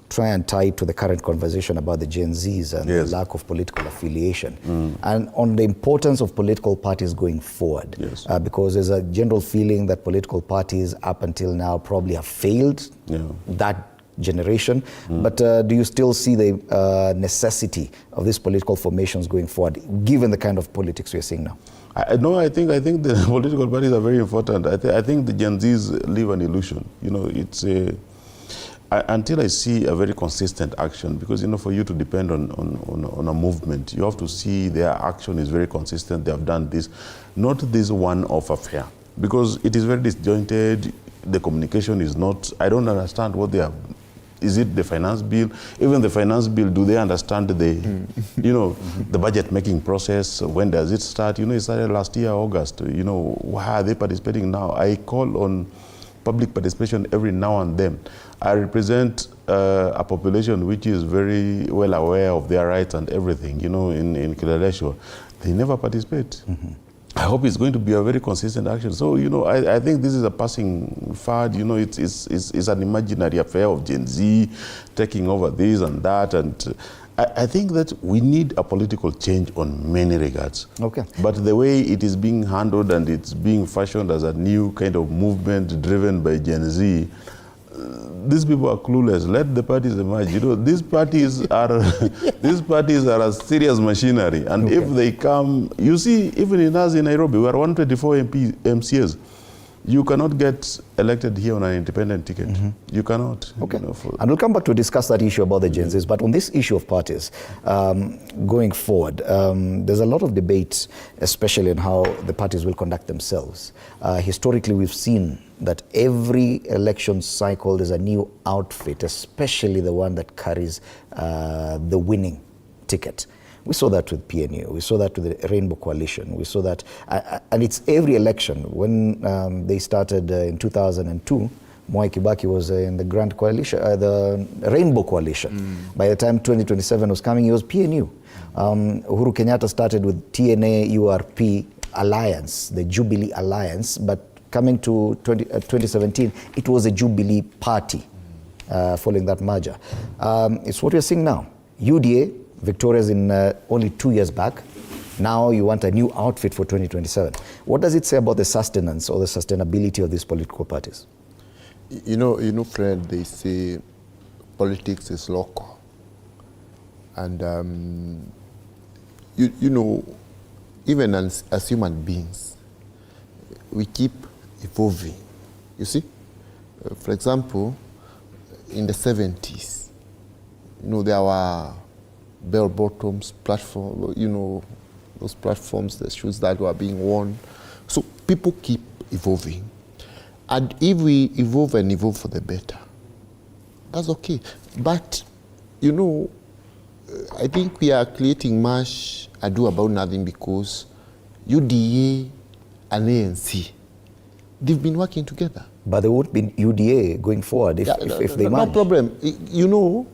try and tie it to the current conversation about the Gen Zs and the lack of political affiliation, and on the importance of political parties going forward. Because there's a general feeling that political parties up until now probably have failed that generation. But do you still see the necessity of these political formations going forward, given the kind of politics we're seeing now? No, I think the political parties are very important. I think the Gen Zs live an illusion. It's until I see a very consistent action, because for you to depend on a movement, you have to see their action is very consistent. They have done this, not this one-off affair, because it is very disjointed. The communication is not. I don't understand what they are. Is it the finance bill? Even the finance bill, do they understand the, the budget making process? When does it start? It started last year, August. Why are they participating now? I call on public participation every now and then. I represent a population which is very well aware of their rights and everything. In Kileleshwa, they never participate. I hope it's going to be a very consistent action. So, I think this is a passing fad. It's an imaginary affair of Gen Z taking over this and that. And I think that we need a political change on many regards. Okay. But the way it is being handled and it's being fashioned as a new kind of movement driven by Gen Z, these people are clueless. Let the parties emerge. These parties are a serious machinery. And if they come, you see, even in us in Nairobi, we are 124 MCAs. You cannot get elected here on an independent ticket. You cannot. Okay. And we'll come back to discuss that issue about the Gen Zs. But on this issue of parties, going forward, there's a lot of debate, especially on how the parties will conduct themselves. Historically, we've seen that every election cycle there's a new outfit, especially the one that carries the winning ticket. We saw that with PNU. We saw that with the Rainbow Coalition. We saw that, and it's every election. When they started in 2002, Mwai Kibaki was in the Grand Coalition, the Rainbow Coalition. By the time 2027 was coming, he was PNU. Uhuru Kenyatta started with TNA URP Alliance, the Jubilee Alliance, but Coming to 2017, it was a Jubilee party following that merger. It's what we're seeing now. UDA, victorious in only 2 years back. Now you want a new outfit for 2027. What does it say about the sustenance or the sustainability of these political parties? You know, Fred, they say politics is local. And, you know, even as human beings, we keep evolving. You see? For example, in the 70s, you know, there were bell-bottoms, platform, you know, those platforms, the shoes that were being worn. So people keep evolving. And if we evolve and evolve for the better, that's okay. But, you know, I think we are creating much ado about nothing because UDA and ANC, they've been working together. But there won't be UDA going forward if they merge. No problem. You know,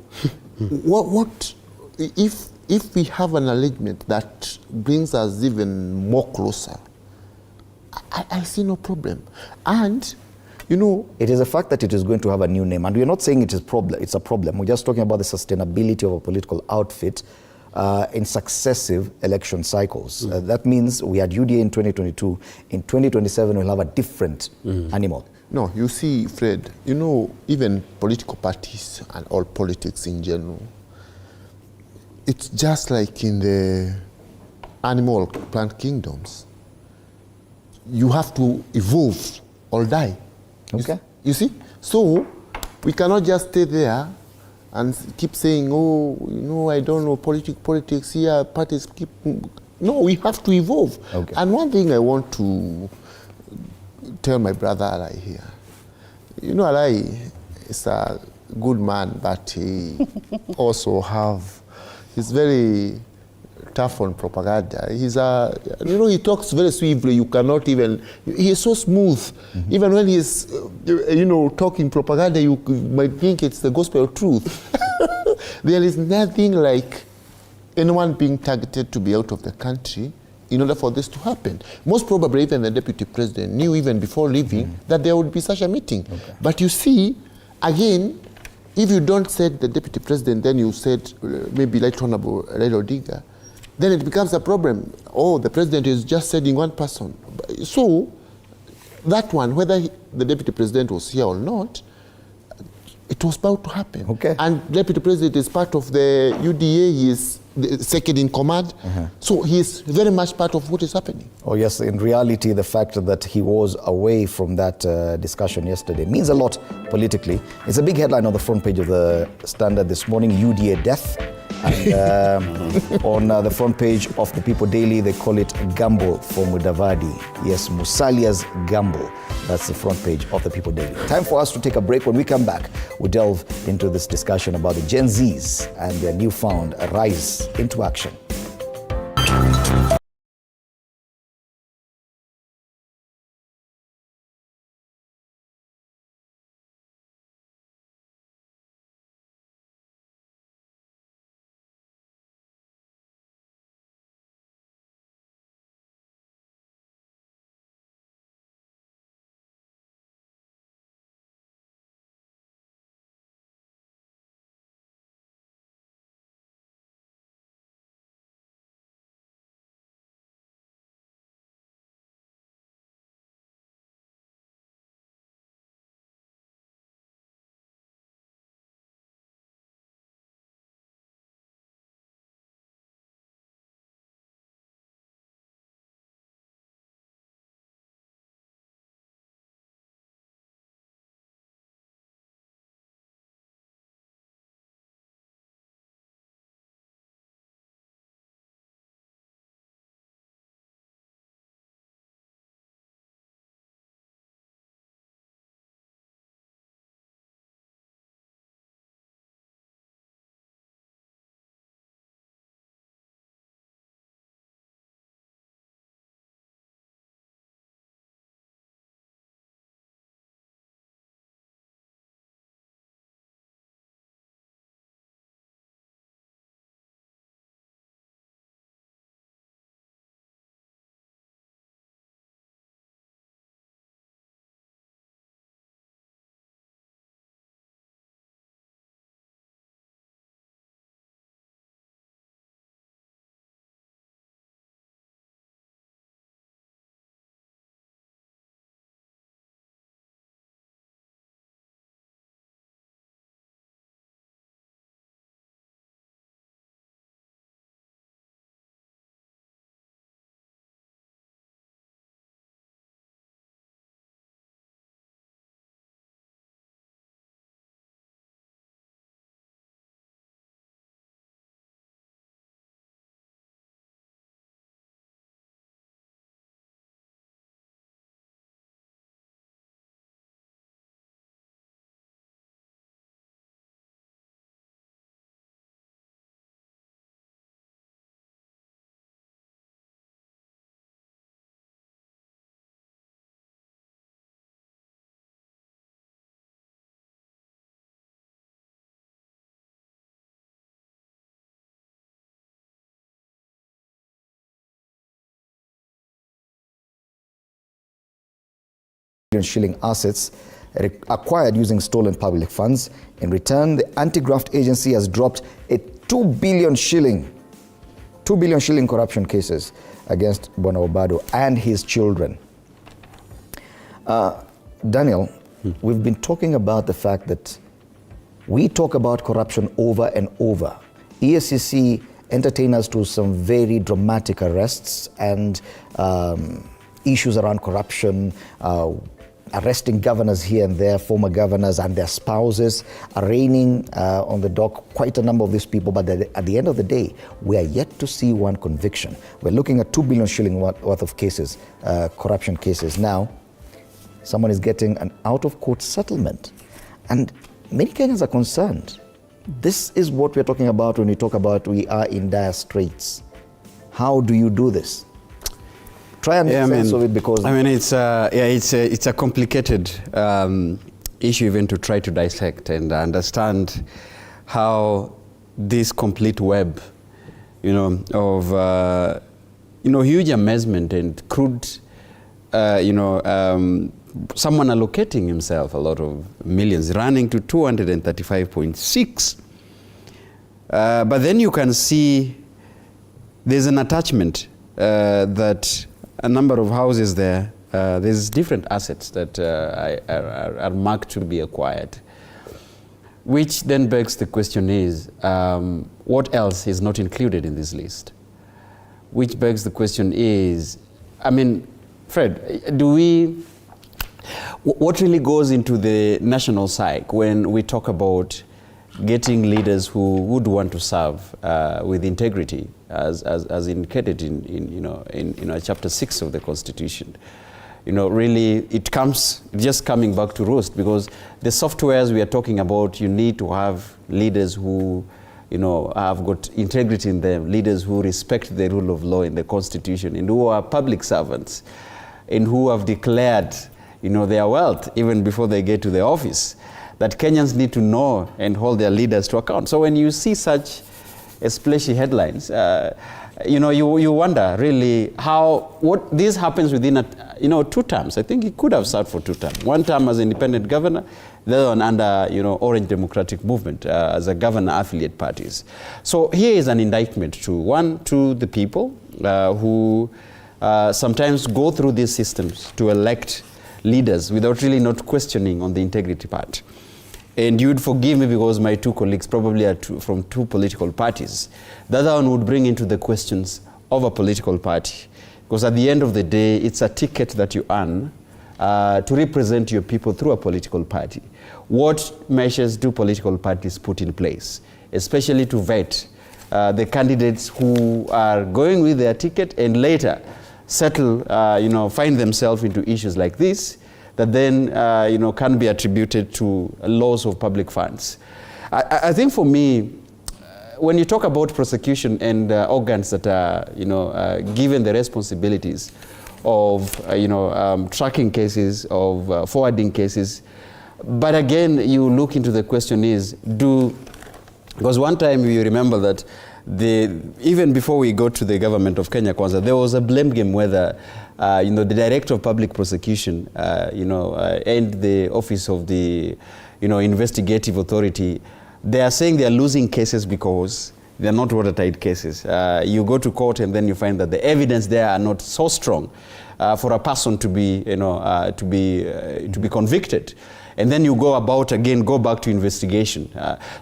if we have an arrangement that brings us even more closer, I see no problem. And, you know, it is a fact that it is going to have a new name, and we're not saying it's a problem. We're just talking about the sustainability of a political outfit in successive election cycles. That means we had UDA in 2022. In 2027, we'll have a different animal. No, you see, Fred, you know, even political parties and all politics in general, it's just like in the animal plant kingdoms. You have to evolve or die. Okay. You see? So we cannot just stay there and keep saying, oh, you know, I don't know, politics here, parties keep... No, we have to evolve. Okay. And one thing I want to tell my brother Alai here, you know, Alai is a good man, but he also he's very tough on propaganda. You know, he talks very swiftly. You cannot even, he is so smooth. Even when he's, you know, talking propaganda, you might think it's the gospel of truth. There is nothing like anyone being targeted to be out of the country in order for this to happen. Most probably even the deputy president knew even before leaving that there would be such a meeting. Okay. But you see, again, if you don't said the deputy president, then you said maybe like Honorable Raila Odinga, then it becomes a problem. Oh, the president is just sending one person. So that one, whether the deputy president was here or not, it was about to happen. Okay. And deputy president is part of the UDA, he is the second in command. So he is very much part of what is happening. Oh yes, in reality, the fact that he was away from that discussion yesterday means a lot politically. It's a big headline on the front page of the Standard this morning, UDA death. And on the front page of the People Daily, they call it gamble for Mudavadi. Yes, Musalia's gamble. That's the front page of the People Daily. Time for us to take a break. When we come back, we delve into this discussion about the Gen Zs and their newfound rise into action. billion shilling assets acquired using stolen public funds. In return, the anti-graft agency has dropped a 2 billion shilling corruption cases against Bwana Obado and his children. Daniel, we've been talking about the fact that we talk about corruption over and over. EACC entertained us to some very dramatic arrests and issues around corruption, arresting governors here and there, former governors and their spouses, arraigning on the dock quite a number of these people. But at the end of the day, we are yet to see one conviction. We're looking at 2 billion shilling worth of cases, corruption cases. Now, someone is getting an out-of-court settlement. And many Kenyans are concerned. This is what we're talking about when we talk about we are in dire straits. How do you do this? Try and make sense of it, because it's a complicated issue even to try to dissect and understand how this complete web, of huge amazement and crude, someone allocating himself a lot of millions, running to 235.6. But then you can see there's an attachment that a number of houses there, there's different assets that are marked to be acquired, which then begs the question is, what else is not included in this list? Which begs the question is, Fred, what really goes into the national psyche when we talk about getting leaders who would want to serve with integrity, as indicated in chapter 6 of the Constitution? Really, it comes just coming back to roost, because the softwares we are talking about, you need to have leaders who have got integrity in them, leaders who respect the rule of law in the Constitution, and who are public servants, and who have declared their wealth even before they get to the office, that Kenyans need to know and hold their leaders to account. So when you see such splashy headlines, you wonder really what this happens within 2 terms. I think he could have served for 2 terms. 1 term as independent governor, the other one under Orange Democratic Movement as a governor affiliate parties. So here is an indictment to the people who sometimes go through these systems to elect leaders without really not questioning on the integrity part. And you'd forgive me because my 2 colleagues probably are from 2 political parties. The other one would bring into the questions of a political party, because at the end of the day, it's a ticket that you earn to represent your people through a political party. What measures do political parties put in place, especially to vet the candidates who are going with their ticket and later settle, find themselves into issues like this, that then, can be attributed to a loss of public funds. I think for me, when you talk about prosecution and organs that are, given the responsibilities of, tracking cases, of forwarding cases, but again, you look into the question is, because one time you remember that even before we got to the government of Kenya Kwanza, there was a blame game whether the Director of Public Prosecution, and the Office of the, Investigative Authority, they are saying they are losing cases because they are not watertight cases. You go to court and then you find that the evidence there are not so strong for a person to be, to be convicted. And then you go back to investigation.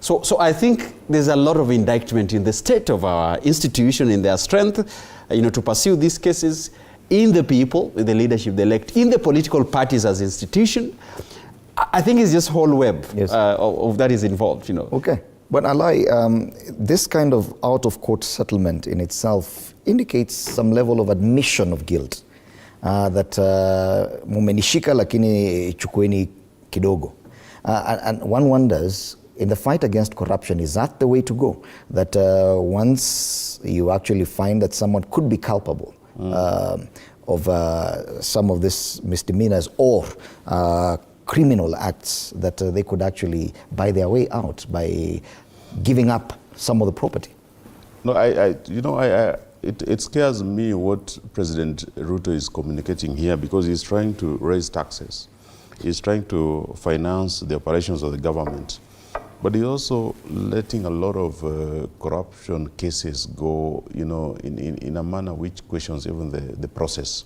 So I think there's a lot of indictment in the state of our institution, in their strength, to pursue these cases, in the people, with the leadership they elect, in the political parties as institution. I think it's just whole web of that is involved, Okay. But Alai, this kind of out-of-court settlement in itself indicates some level of admission of guilt. That mumenishika lakini chukueni kidogo. And one wonders, in the fight against corruption, is that the way to go? That once you actually find that someone could be culpable of some of these misdemeanors or criminal acts, that they could actually buy their way out by giving up some of the property? No, it scares me what President Ruto is communicating here, because he's trying to raise taxes. is trying to finance the operations of the government. But he's also letting a lot of corruption cases go, in a manner which questions even the process.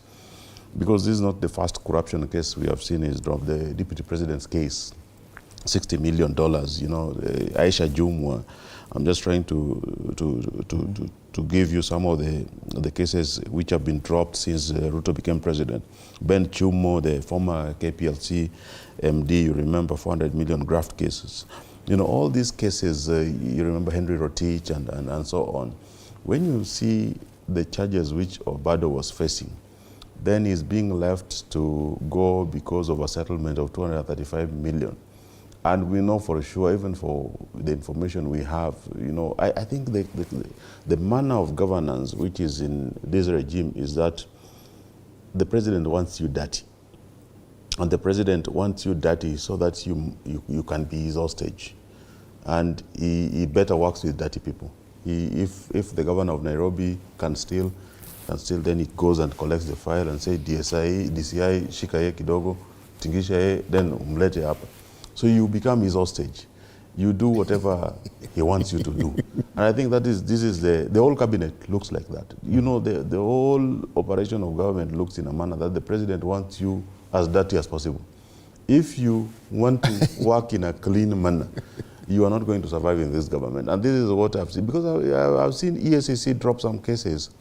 Because this is not the first corruption case we have seen is of the deputy president's case, $60 million, Aisha Jumwa. I'm just trying to give you some of the cases which have been dropped since Ruto became president. Ben Chumo, the former KPLC MD, you remember 400 million GRAFT cases. All these cases, you remember Henry Rotich and so on. When you see the charges which Obado was facing, then he's being left to go because of a settlement of 235 million. And we know for sure, even for the information we have, I think the manner of governance which is in this regime is that the president wants you dirty. And the president wants you dirty so that you can be his hostage. And he better works with dirty people. If the governor of Nairobi can steal, then it goes and collects the file and say DCI, shika ye kidogo, tingisha ye, then umlete hapa. So you become his hostage. You do whatever he wants you to do. And I think this is the whole cabinet looks like that. The whole operation of government looks in a manner that the president wants you as dirty as possible. If you want to work in a clean manner, you are not going to survive in this government. And this is what I've seen. Because I've seen EACC drop some cases,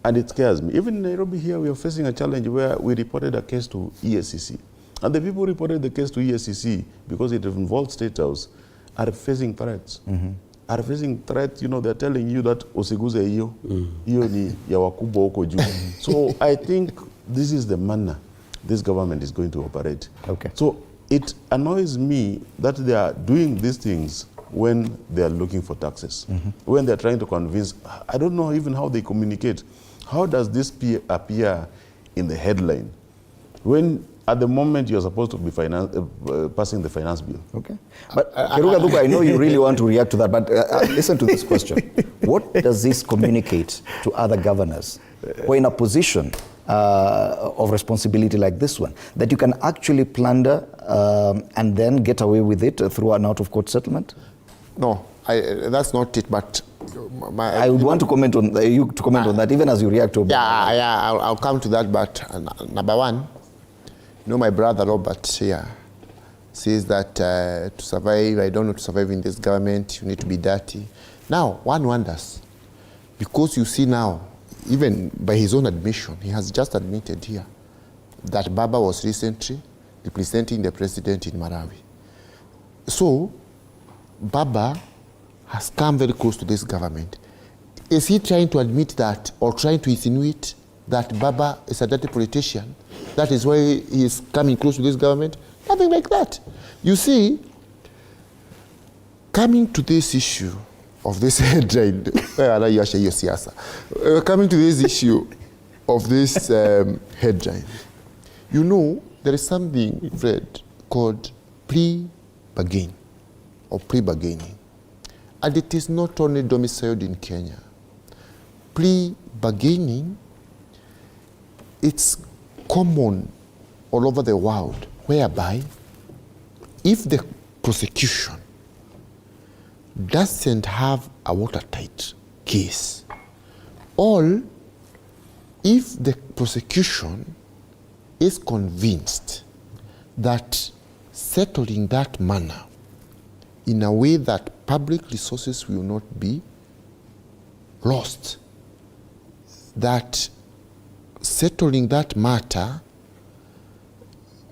and it scares me. Even in Nairobi here, we are facing a challenge where we reported a case to EACC. And the people who reported the case to EACC, because it involved State House, are facing threats. Are facing threats, they're telling you that usiguze hiyo ni ya wakubwa huko juu. So I think this is the manner this government is going to operate. Okay. So it annoys me that they are doing these things when they are looking for taxes, when they're trying to convince. I don't know even how they communicate. How does this appear in the headline when at the moment you're supposed to be passing the finance bill? Okay. But Keruga Duka, I know you really want to react to that, but listen to this question. What does this communicate to other governors who are in a position of responsibility like this one, that you can actually plunder and then get away with it through an out-of-court settlement? No, that's not it, but I would want to comment on you to comment on that, even as you react to. Yeah, I'll come to that. But number one, my brother Robert here says that to survive, to survive in this government, you need to be dirty. Now, one wonders, because you see now, even by his own admission, he has just admitted here that BAMBA was recently representing the president in Malawi. So, BAMBA has come very close to this government. Is he trying to admit that, or trying to insinuate that BAMBA is a dirty politician? That is why he is coming close to this government? Nothing like that. You see, coming to this issue of this headline, coming to this issue of this headline, there is something, Fred, called pre-bargain or pre-bargaining. And it is not only domiciled in Kenya. Pre-bargaining, it's common all over the world, whereby if the prosecution doesn't have a watertight case, or if the prosecution is convinced that settling that manner in a way that public resources will not be lost, that settling that matter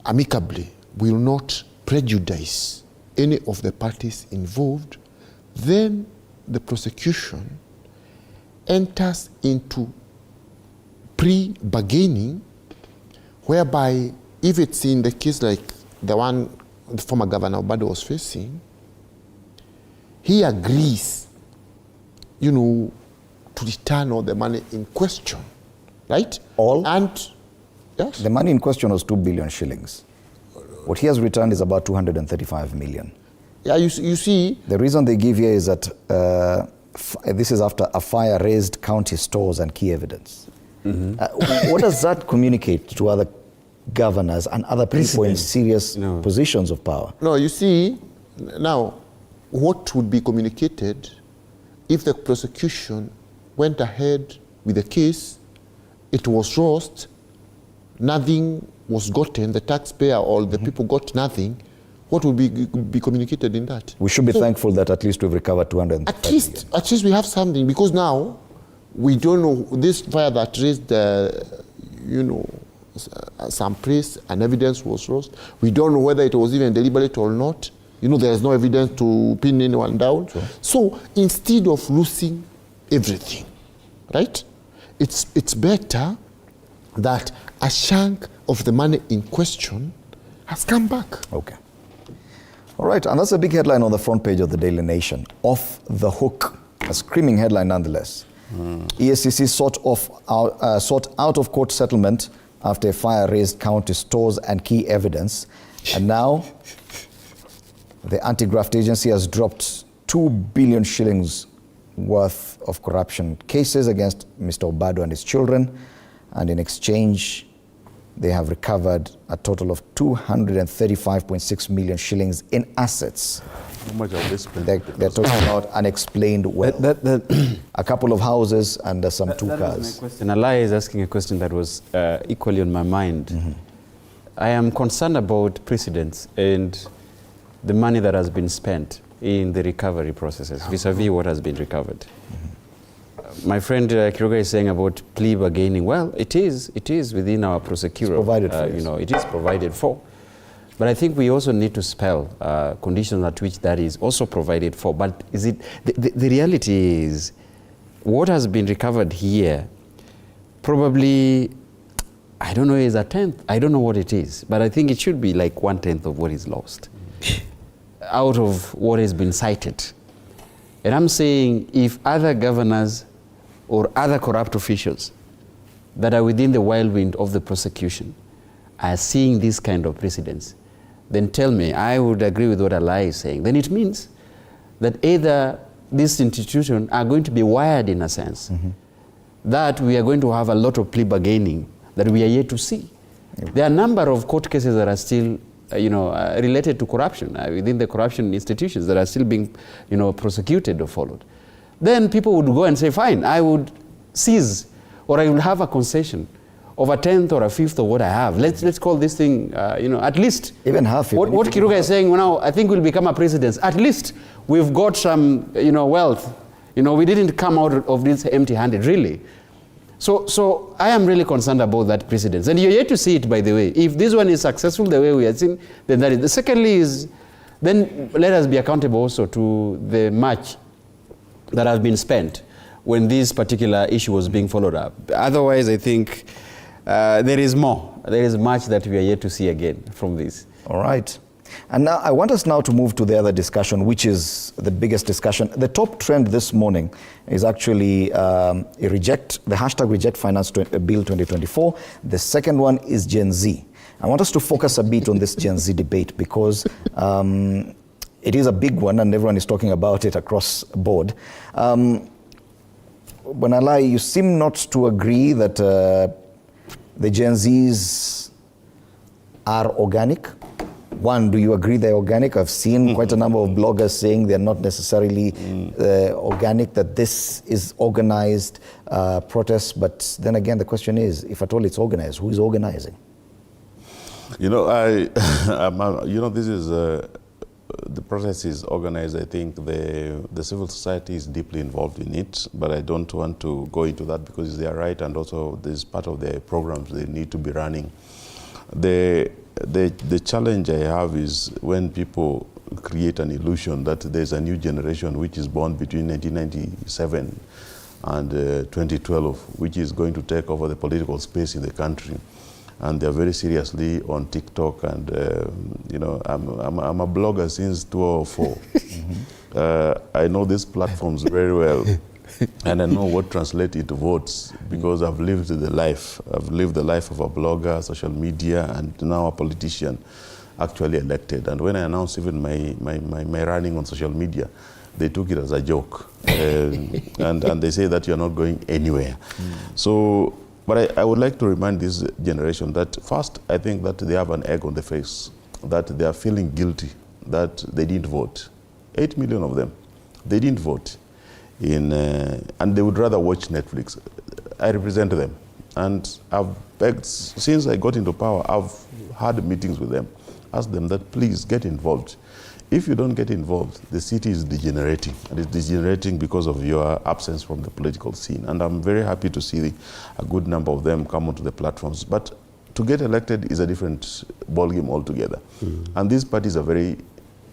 amicably will not prejudice any of the parties involved, then the prosecution enters into pre-bargaining, whereby if it's in the case like the one the former governor Obado was facing, he agrees, to return all the money in question, right? All? And, yes. The money in question was 2 billion shillings. What he has returned is about 235 million. Yeah, you see. The reason they give here is that this is after a fire raised county stores and key evidence. What does that communicate to other governors and other people in serious positions of power. No, you see, now, what would be communicated if the prosecution went ahead with the case, it was lost, nothing was gotten, the taxpayer or the people got nothing, what would be communicated in that? We should be thankful that at least we've recovered 200. At least we have something, because now we don't know this fire that raised, some praise and evidence was lost. We don't know whether it was even deliberate or not. There is no evidence to pin anyone down. Sure. So instead of losing everything, right, it's better that a chunk of the money in question has come back. Okay. All right, and that's a big headline on the front page of the Daily Nation. Off the hook, a screaming headline nonetheless. EACC sought out of court settlement after a fire razed county stores and key evidence. And now the anti-graft agency has dropped 2 billion shillings worth of corruption cases against Mr. Obado and his children. And in exchange, they have recovered a total of 235.6 million shillings in assets. How much have they spent? They're talking about unexplained wealth. A couple of houses and some two cars. Was my question. Alai is asking a question that was equally on my mind. I am concerned about precedents and the money that has been spent in the recovery processes vis-a-vis what has been recovered. My friend Kiruga is saying about plea bargaining. Well, it is within our prosecutor. Provided for, it is provided for. But I think we also need to spell conditions at which that is also provided for. But is it the reality is what has been recovered here probably, I don't know, is a tenth. I don't know what it is, but I think it should be like 1/10 of what is lost out of what has been cited. And I'm saying if other governors or other corrupt officials that are within the whirlwind of the prosecution are seeing this kind of precedents, then tell me, I would agree with what Alai is saying. Then it means that either this institution are going to be wired in a sense, that we are going to have a lot of plea bargaining that we are yet to see. There are a number of court cases that are still related to corruption within the corruption institutions that are still being prosecuted or followed. Then people would go and say, fine, I would seize or I will have a concession of 1/10 or 1/5 of what I have. Let's call this thing, at least. Even half. What Kiruga is saying now, I think will become a precedent. At least we've got some, wealth. We didn't come out of this empty-handed, really. So I am really concerned about that precedence. And you're yet to see it, by the way. If this one is successful the way we have seen, then that is. The secondly is, then let us be accountable also to the much that has been spent when this particular issue was being followed up. Otherwise, I think there is more. There is much that we are yet to see again from this. All right. And now I want us now to move to the other discussion, which is the biggest discussion. The top trend this morning is actually the hashtag reject finance bill 2024. The second one is Gen Z. I want us to focus a bit on this Gen Z debate because it is a big one and everyone is talking about it across the board. Banalai, you seem not to agree that the Gen Zs are organic. One, do you agree they're organic? I've seen quite a number of bloggers saying they're not necessarily organic, that this is organized protests. But then again, the question is, if at all it's organized, who is organizing? This is, the process is organized. I think the civil society is deeply involved in it, but I don't want to go into that because they are right, and also this is part of the programs they need to be running. The challenge I have is when people create an illusion that there's a new generation which is born between 1997 and 2012, which is going to take over the political space in the country. And they're very seriously on TikTok, and I'm a blogger since 2004. I know these platforms very well. And I know what translates into votes because I've lived the life. I've lived the life of a blogger, social media, and now a politician actually elected. And when I announced even my running on social media, they took it as a joke. And they say that you're not going anywhere. So But I would like to remind this generation that first, I think that they have an egg on the face, that they are feeling guilty, that they didn't vote. 8 million of them, they didn't vote. And they would rather watch Netflix. I represent them. And I've begged, since I got into power, I've had meetings with them, asked them that please get involved. If you don't get involved, the city is degenerating, and it's degenerating because of your absence from the political scene. And I'm very happy to see a good number of them come onto the platforms. But to get elected is a different ballgame altogether. And these parties are very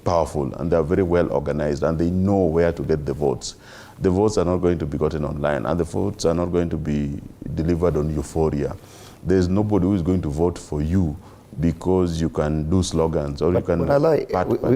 powerful, and they are very well organized, and they know where to get the votes. The votes are not going to be gotten online, and the votes are not going to be delivered on euphoria. There's nobody who is going to vote for you because you can do slogans or you can...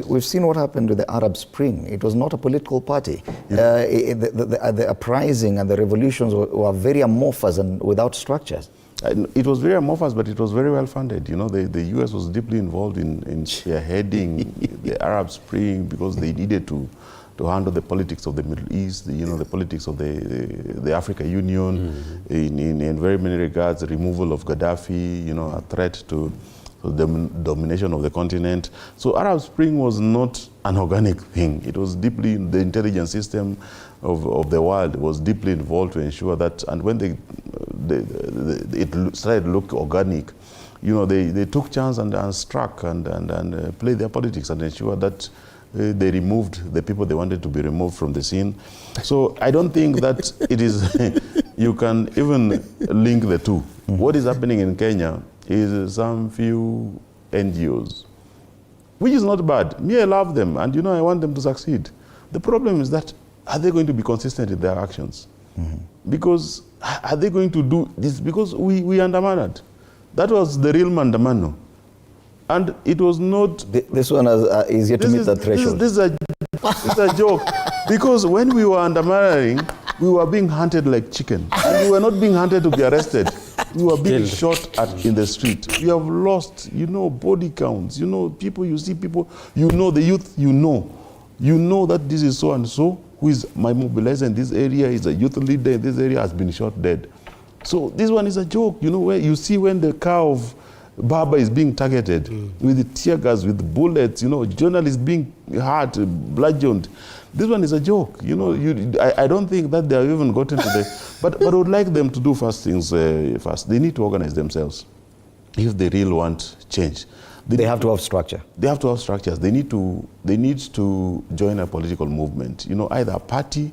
We've seen what happened with the Arab Spring. It was not a political party. Yeah. The uprising and the revolutions were very amorphous and without structures. It was very amorphous, but it was very well funded. You know, the US was deeply involved in spearheading the Arab Spring because they needed to handle the politics of the Middle East, the politics of the Africa Union, in very many regards, the removal of Gaddafi, a threat to the domination of the continent. So Arab Spring was not an organic thing. It was deeply, the intelligence system of the world was deeply involved to ensure that, and when it started to look organic, they took chance and struck and played their politics and ensured that they removed the people they wanted to be removed from the scene. So I don't think that it is, you can even link the two. What is happening in Kenya is some few NGOs, which is not bad. Me, I love them, and I want them to succeed. The problem is that, are they going to be consistent in their actions? Because, are they going to do this? Because we undermined. That was the real mandamano. And it was not... This one is yet to meet that threshold. This is a joke. Because when we were undermining, we were being hunted like chicken. And we were not being hunted to be arrested. We were being shot at in the street. We have lost, body counts. People, you see people, the youth, you know that this is so and so, who is my mobilizer in this area, is a youth leader in this area, has been shot dead. So this one is a joke, where you see when the car of BAMBA is being targeted with tear gas, with bullets, journalists being hurt, bludgeoned. This one is a joke. I don't think that they have even gotten to the... But I would like them to do first things first. They need to organize themselves if they really want change. They have to have structure. They have to have structures. They need to join a political movement, either a party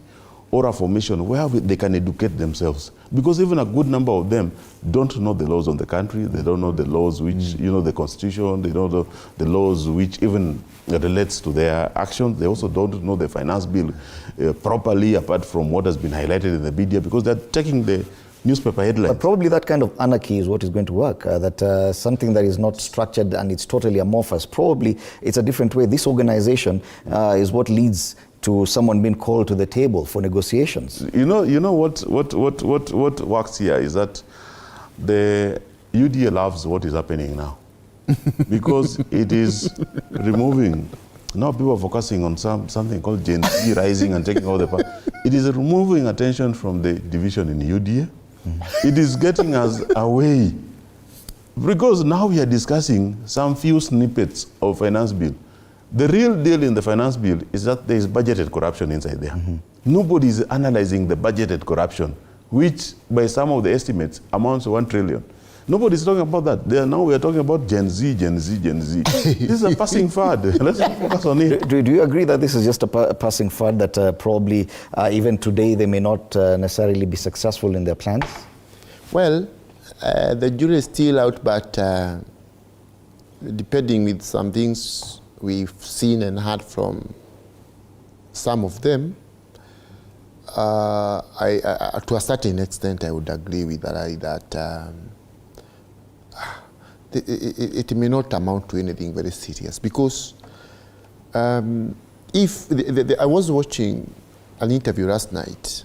or a formation where they can educate themselves. Because even a good number of them don't know the laws of the country. They don't know the laws which, the constitution. They don't know the laws which even relates to their actions. They also don't know the finance bill properly, apart from what has been highlighted in the media, because they're taking the newspaper headlines. But probably that kind of anarchy is what is going to work, that something that is not structured and it's totally amorphous. Probably it's a different way. This organization is what leads to someone being called to the table for negotiations. What works here is that the UDA loves what is happening now because it is removing. Now people are focusing on something called Gen Z rising and taking all the power. It is removing attention from the division in UDA. It is getting us away because now we are discussing some few snippets of finance bill. The real deal in the finance bill is that there is budgeted corruption inside there. Nobody is analyzing the budgeted corruption, which by some of the estimates amounts to 1 trillion. Nobody is talking about that. Now we are talking about Gen Z. This is a passing fad. Let's focus on it. Do you agree that this is just a passing fad, that probably even today they may not necessarily be successful in their plans? Well, the jury is still out, but depending with some things we've seen and heard from some of them, to a certain extent, I would agree with that it may not amount to anything very serious, because if I was watching an interview last night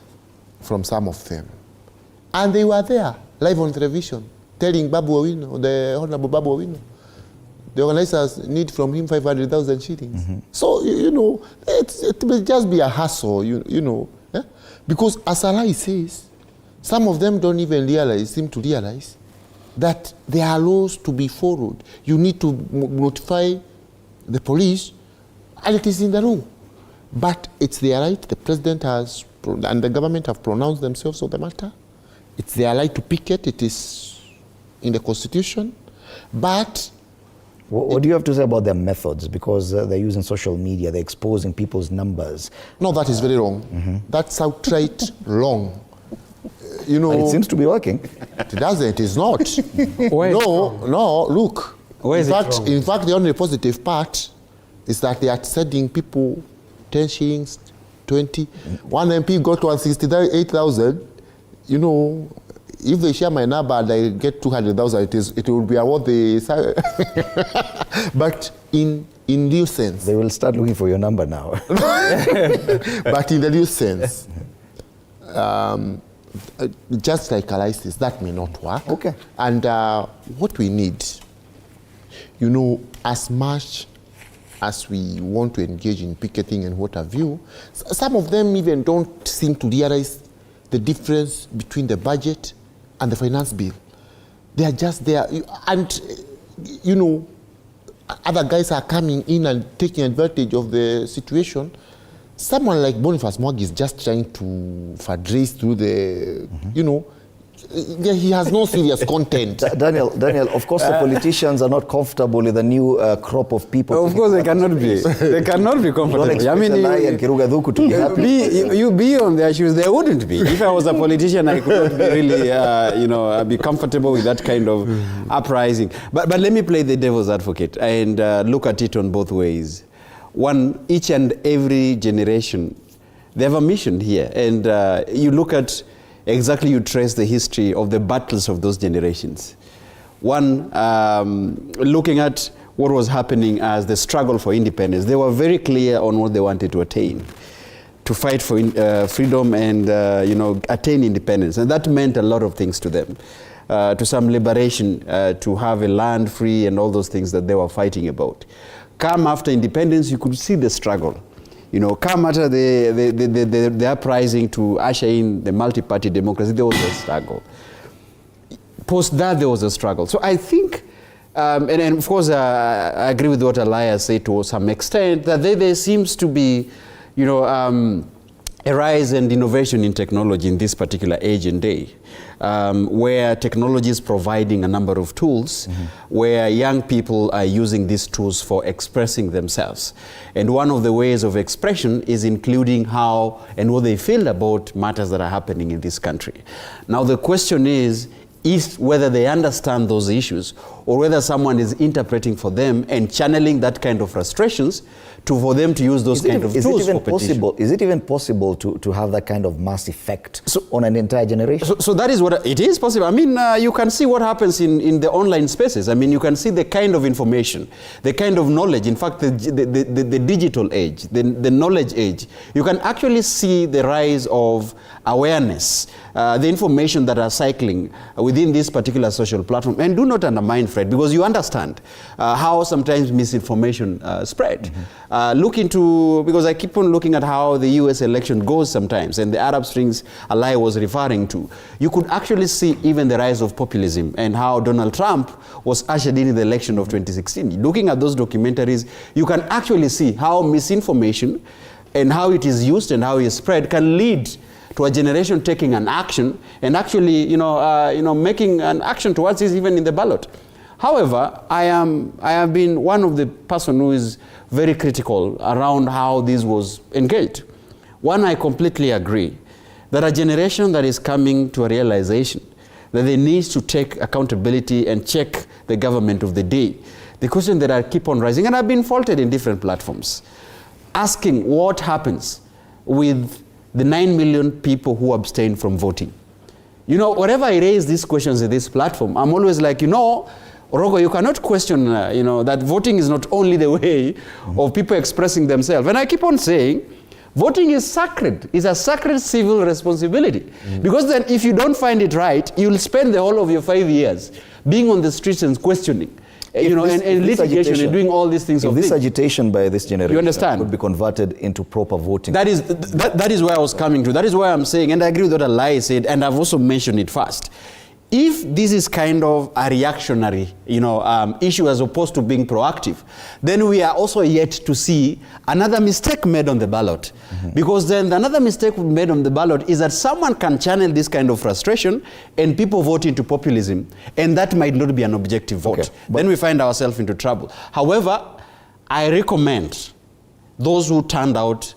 from some of them, and they were there live on television telling Babu Owino, the Honorable Babu Owino, the organizers need from him 500,000 shillings. So, it will just be a hassle, because as Allah says, Some of them don't even seem to realize that there are laws to be followed. You need to notify the police, and it is in the law. But it's their right. The president has, and the government have pronounced themselves on the matter. It's their right to picket. It is in the Constitution. But what do you have to say about their methods? Because they're using social media, they're exposing people's numbers. No, that is very wrong. That's outright wrong. You know, and it seems to be working. It doesn't. It is not. No. Look. In fact, the only positive part is that they are sending people 10 shillings, 20. One MP got 168,000. You know, if they share my number and I get 200,000, it will be what they say. But in real sense, they will start looking for your number now. But in the real sense, just like analysis, that may not work. Okay. And what we need, you know, as much as we want to engage in picketing and what have you, some of them even don't seem to realize the difference between the budget and the finance bill. They are just there. And, you know, other guys are coming in and taking advantage of the situation. Someone like Boniface Mwangi is just trying to fundraise through the, you know, he has no serious content. Daniel, of course the politicians are not comfortable with the new crop of people. Of course they cannot be. They cannot be comfortable. I mean, you be on their shoes, they wouldn't be. If I was a politician, I could not be really, be comfortable with that kind of uprising. But let me play the devil's advocate and look at it on both ways. One, each and every generation, they have a mission here. And you look at exactly, you trace the history of the battles of those generations. One, looking at what was happening as the struggle for independence, they were very clear on what they wanted to attain, to fight for freedom and, attain independence. And that meant a lot of things to them. To some liberation, to have a land free and all those things that they were fighting about. Come after independence, you could see the struggle. You know, come after the uprising to usher in the multi-party democracy, there was a struggle. Post that, there was a struggle. So I think, and of course, I agree with what Elias said to some extent, that there seems to be, a rise and innovation in technology in this particular age and day, where technology is providing a number of tools, where young people are using these tools for expressing themselves. And one of the ways of expression is including how and what they feel about matters that are happening in this country. Now the question is whether they understand those issues or whether someone is interpreting for them and channeling that kind of frustrations for them to use those kind of tools for petition. Is it even possible to have that kind of mass effect on an entire generation? So that is what it is possible. I mean, you can see what happens in the online spaces. I mean, you can see the kind of information, the kind of knowledge. In fact, the digital age, the knowledge age. You can actually see the rise of awareness, the information that are cycling within this particular social platform. And do not undermine, Fred, because you understand how sometimes misinformation spread. Look into, because I keep on looking at how the US election goes sometimes, and the Arab Springs ally was referring to. You could actually see even the rise of populism and how Donald Trump was ushered in the election of 2016. Looking at those documentaries, you can actually see how misinformation and how it is used and how it is spread can lead to a generation taking an action and actually, making an action towards this even in the ballot. However, I have been one of the person who is very critical around how this was engaged. One, I completely agree that a generation that is coming to a realization that they need to take accountability and check the government of the day. The question that I keep on rising, and I've been faulted in different platforms, asking what happens with the 9 million people who abstain from voting. Whenever I raise these questions in this platform, I'm always like, Rogo, you cannot question, that voting is not only the way of people expressing themselves. And I keep on saying, voting is sacred. It's a sacred civil responsibility. Because then if you don't find it right, you'll spend the whole of your 5 years being on the streets and questioning. you know, and litigation and doing all these things. If this agitation by this generation, you understand, would be converted into proper voting. That is where I was coming to. That is why I'm saying, and I agree with what Alai said, and I've also mentioned it first. If this is kind of a reactionary, you know, issue as opposed to being proactive, then we are also yet to see another mistake made on the ballot. Because then another mistake made on the ballot is that someone can channel this kind of frustration and people vote into populism, and that might not be an objective vote. Okay, then we find ourselves into trouble. However, I recommend those who turned out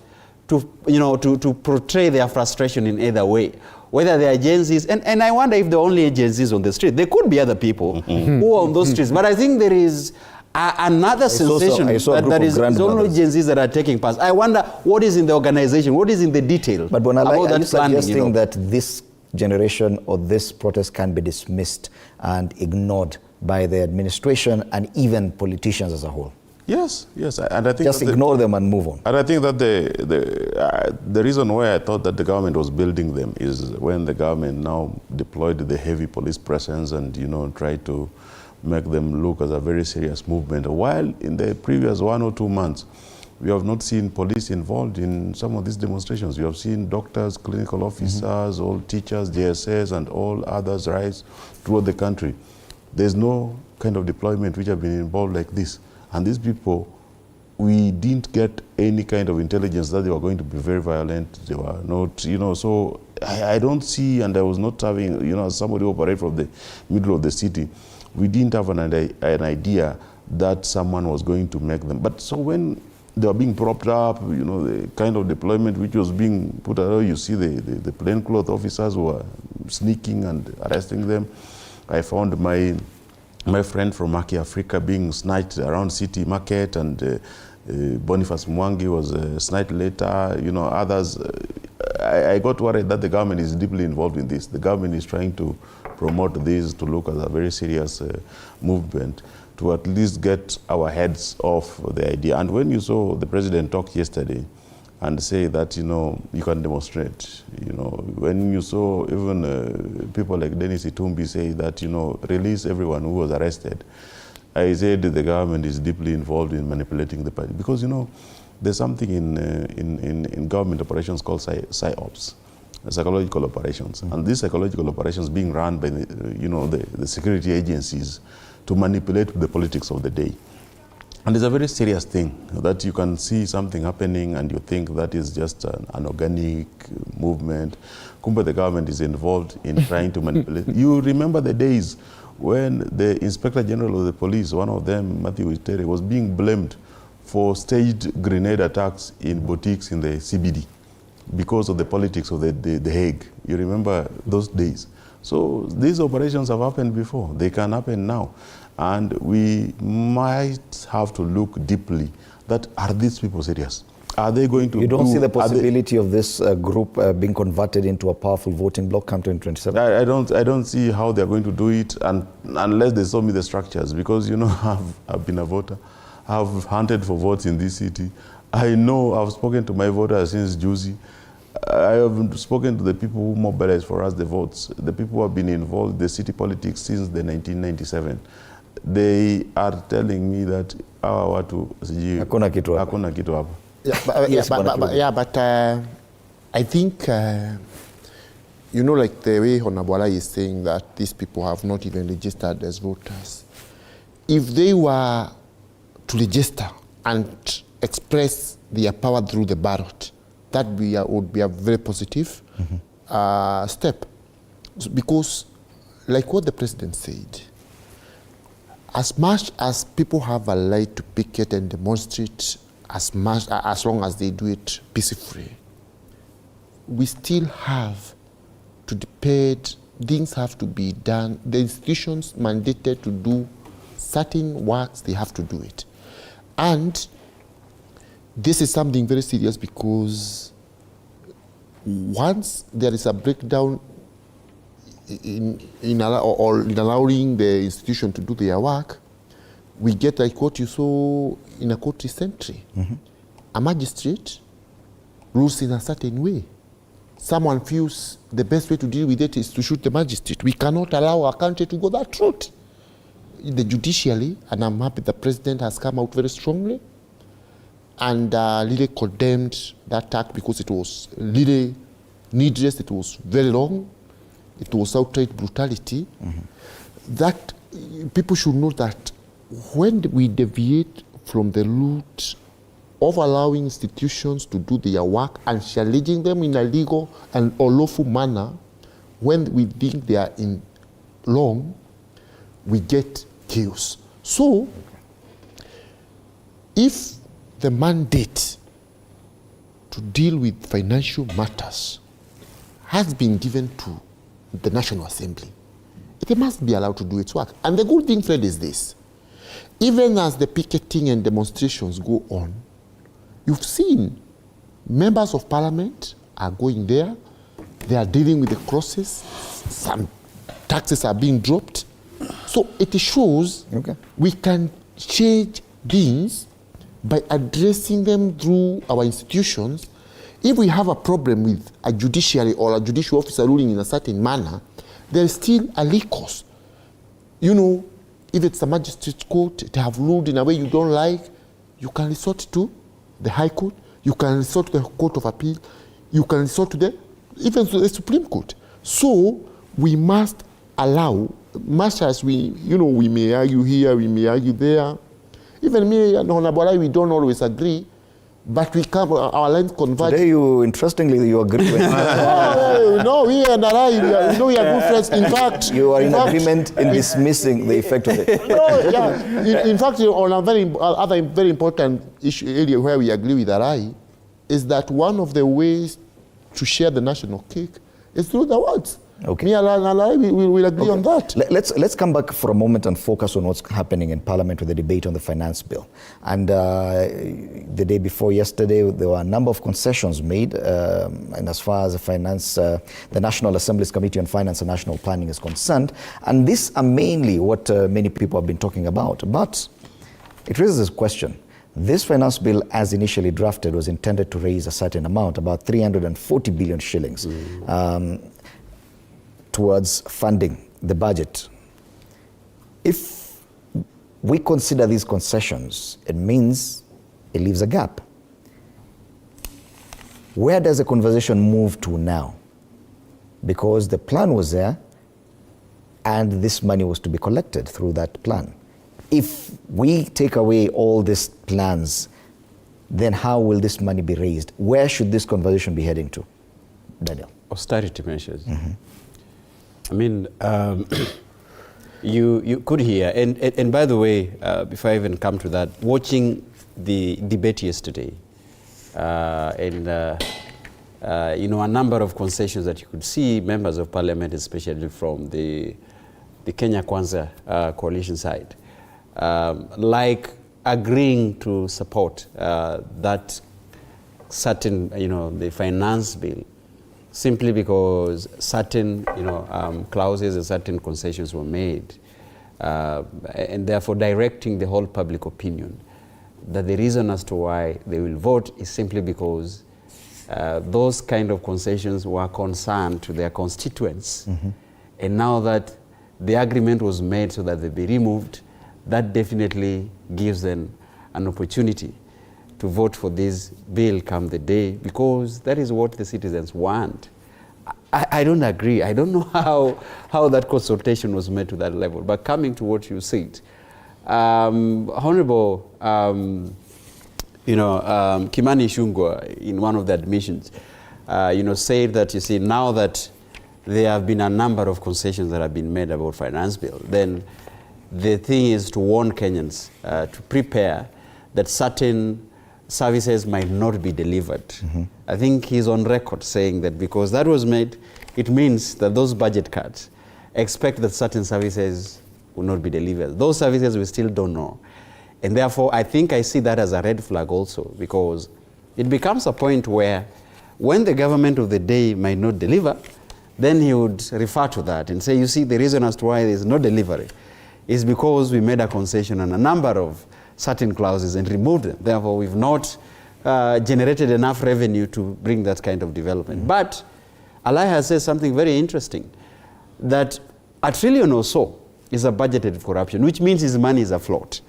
to, you know, to portray their frustration in either way. Whether they are agencies, and I wonder if they're only agencies on the street. There could be other people who are on those streets. But I think there is another sensation that is only agencies that are taking part. I wonder what is in the organization, what is in the detail. But Bonalai, are you suggesting, you know, that this generation or this protest can be dismissed and ignored by the administration and even politicians as a whole? Yes, yes, and I think just ignore them and move on. And I think that the reason why I thought that the government was building them is when the government now deployed the heavy police presence and, you know, tried to make them look as a very serious movement. While in the previous 1 or 2 months, we have not seen police involved in some of these demonstrations. We have seen doctors, clinical officers, all teachers, JSS, and all others rise throughout the country. There's no kind of deployment which have been involved like this. And these people, we didn't get any kind of intelligence that they were going to be very violent. They were not, you know, so I don't see, and I was not having, you know, as somebody who operated from the middle of the city, we didn't have an idea that someone was going to make them. But so when they were being propped up, you know, the kind of deployment which was being put out, you see the plainclothes officers who were sneaking and arresting them. I found my friend from Maki Africa being sniped around City Market, and Boniface Mwangi was sniped later, you know, others. I got worried that the government is deeply involved in this. The government is trying to promote this to look as a very serious movement to at least get our heads off the idea. And when you saw the president talk yesterday and say that, you know, you can demonstrate, you know, when you saw even people like Dennis Itumbi say that, you know, release everyone who was arrested, I said the government is deeply involved in manipulating the party. Because, you know, there's something in government operations called PSYOPs, psychological operations. And these psychological operations being run by the, you know, the security agencies to manipulate the politics of the day. And it's a very serious thing that you can see something happening and you think that is just an organic movement. Kumba, the government is involved in trying to manipulate. You remember the days when the Inspector General of the Police, one of them, Matthew Itere, was being blamed for staged grenade attacks in boutiques in the CBD because of the politics of the Hague. You remember those days. So these operations have happened before. They can happen now. And we might have to look deeply that, are these people serious? Are they going to You don't see the possibility of this group being converted into a powerful voting bloc come 2027? I don't see how they're going to do it, and unless they show me the structures. Because, you know, I've been a voter. I've hunted for votes in this city. I know I've spoken to my voters since Juicy. I have spoken to the people who mobilized for us the votes, the people who have been involved in the city politics since the 1997. They are telling me that hawa watu hakuna kitu hapo. But I think, you know, like the way Honabwala is saying that these people have not even registered as voters. If they were to register and express their power through the ballot, that would be a very positive step. Because, like what the president said, as much as people have a right to picket and demonstrate, as long as they do it peacefully, we still have to depend, things have to be done. The institutions mandated to do certain works, they have to do it. And this is something very serious, because once there is a breakdown in allowing the institution to do their work, we get like what you saw in a court recently. A magistrate rules in a certain way. Someone feels the best way to deal with it is to shoot the magistrate. We cannot allow our country to go that route. the judiciary, and I'm happy the president has come out very strongly and really condemned that act because it was really needless, it was very long, it was outright brutality. That people should know that when we deviate from the route of allowing institutions to do their work and challenging them in a legal and or lawful manner, when we think they are in wrong, we get chaos. So, if the mandate to deal with financial matters has been given to the National Assembly, it must be allowed to do its work. And the good thing, Fred, is this. Even as the picketing and demonstrations go on, you've seen members of parliament are going there, they are dealing with the crosses, some taxes are being dropped. So it shows we can change things by addressing them through our institutions. If we have a problem with a judiciary or a judicial officer ruling in a certain manner, there is still a recourse. You know, if it's a magistrate court, they have ruled in a way you don't like, you can resort to the High Court, you can resort to the Court of Appeal, you can resort to even to the Supreme Court. So we must allow, much as we may argue here, we may argue there. Even me and Honorable I, we don't always agree, but we come, our lines converge. Today, interestingly, you agree with no, we and I, we are good friends. In fact, you are in agreement in dismissing the effect of it. In fact, on a other very important area where we agree with Arai is that one of the ways to share the national cake is through the words. Okay. Me and Arai, we will agree on that. Let's come back for a moment and focus on what's happening in Parliament with the debate on the finance bill. And the day before yesterday, there were a number of concessions made, and as far as the National Assembly's Committee on Finance and National Planning is concerned. And these are mainly what many people have been talking about. But it raises this question. This finance bill, as initially drafted, was intended to raise a certain amount, about 340 billion shillings. Towards funding the budget. If we consider these concessions, it means it leaves a gap. Where does the conversation move to now? Because the plan was there and this money was to be collected through that plan. If we take away all these plans, then how will this money be raised? Where should this conversation be heading to? Daniel. Austerity measures. I mean, you could hear, and by the way, before I even come to that, watching the debate yesterday, a number of concessions that you could see members of parliament, especially from the Kenya Kwanza coalition side, like agreeing to support that certain, the finance bill, simply because certain, clauses and certain concessions were made, and therefore directing the whole public opinion that the reason as to why they will vote is simply because those kind of concessions were concerned to their constituents. And now that the agreement was made so that they be removed, that definitely gives them an opportunity to vote for this bill come the day, because that is what the citizens want. I don't agree. I don't know how that consultation was made to that level. But coming to what you said, Honorable, Kimani Ichung'wah, in one of the admissions, said that, you see, now that there have been a number of concessions that have been made about finance bill, then the thing is to warn Kenyans to prepare that certain services might not be delivered. I think he's on record saying that because that was made, it means that those budget cuts expect that certain services will not be delivered. Those services we still don't know. And therefore, I think I see that as a red flag also, because it becomes a point where when the government of the day might not deliver, then he would refer to that and say, you see, the reason as to why there is no delivery is because we made a concession on a number of certain clauses and removed them. Therefore, we've not generated enough revenue to bring that kind of development. But Ali has said something very interesting, that $1 trillion or so is a budgeted corruption, which means his money is afloat.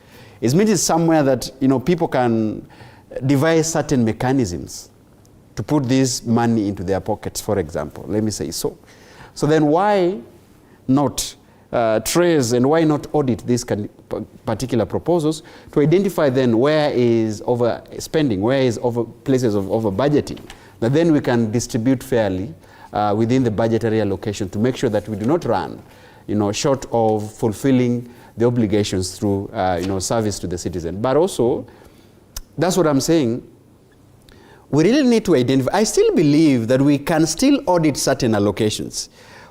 It means it's somewhere that people can devise certain mechanisms to put this money into their pockets, for example. Let me say so. So then why not trace and why not audit these particular proposals to identify then where is overspending, where is places of over budgeting, that then we can distribute fairly within the budgetary allocation to make sure that we do not run short of fulfilling the obligations through service to the citizen. But also, that's what I'm saying, we really need to identify. I still believe that we can still audit certain allocations.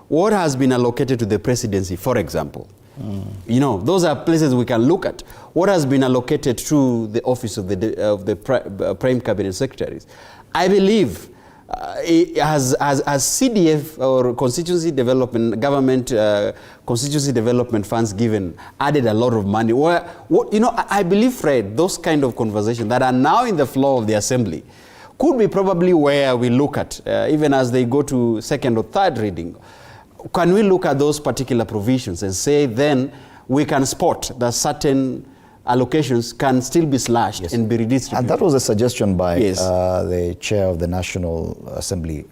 What has been allocated to the presidency, for example. Those are places we can look at. What has been allocated to the office of the prime cabinet secretaries. I believe as CDF or constituency development, government constituency development funds given added a lot of money. I believe, Fred, those kind of conversations that are now in the floor of the assembly could be probably where we look at, even as they go to second or third reading. Can we look at those particular provisions and say then we can spot that certain allocations can still be slashed and be redistributed? And that was a suggestion by the chair of the National Assembly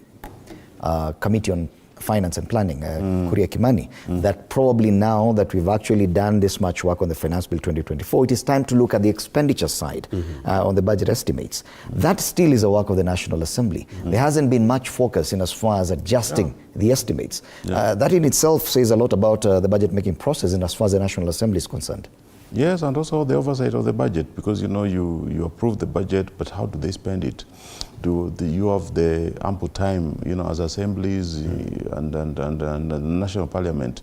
Committee on Finance and Planning, Kuria Kimani, that probably now that we've actually done this much work on the Finance Bill 2024, it is time to look at the expenditure side on the budget estimates. That still is a work of the National Assembly. There hasn't been much focus in as far as adjusting the estimates. That in itself says a lot about the budget making process in as far as the National Assembly is concerned. Yes, and also the oversight of the budget, because you approve the budget, but how do they spend it? Do you have the ample time, as assemblies and the national parliament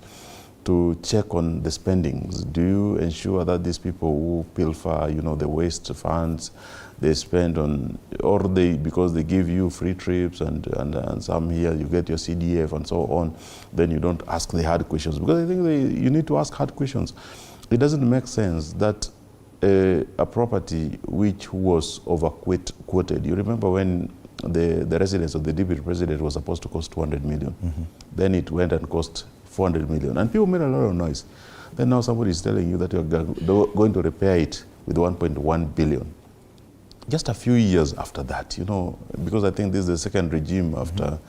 to check on the spendings? Do you ensure that these people who pilfer, the waste funds, they spend on, or because they give you free trips and some here you get your CDF and so on, then you don't ask the hard questions? Because I think you need to ask hard questions. It doesn't make sense that a property which was overquoted. You remember when the residence of the deputy president was supposed to cost 200 million. Then it went and cost 400 million. And people made a lot of noise. Then now somebody is telling you that you're going to repair it with 1.1 billion. Just a few years after that, because I think this is the second regime after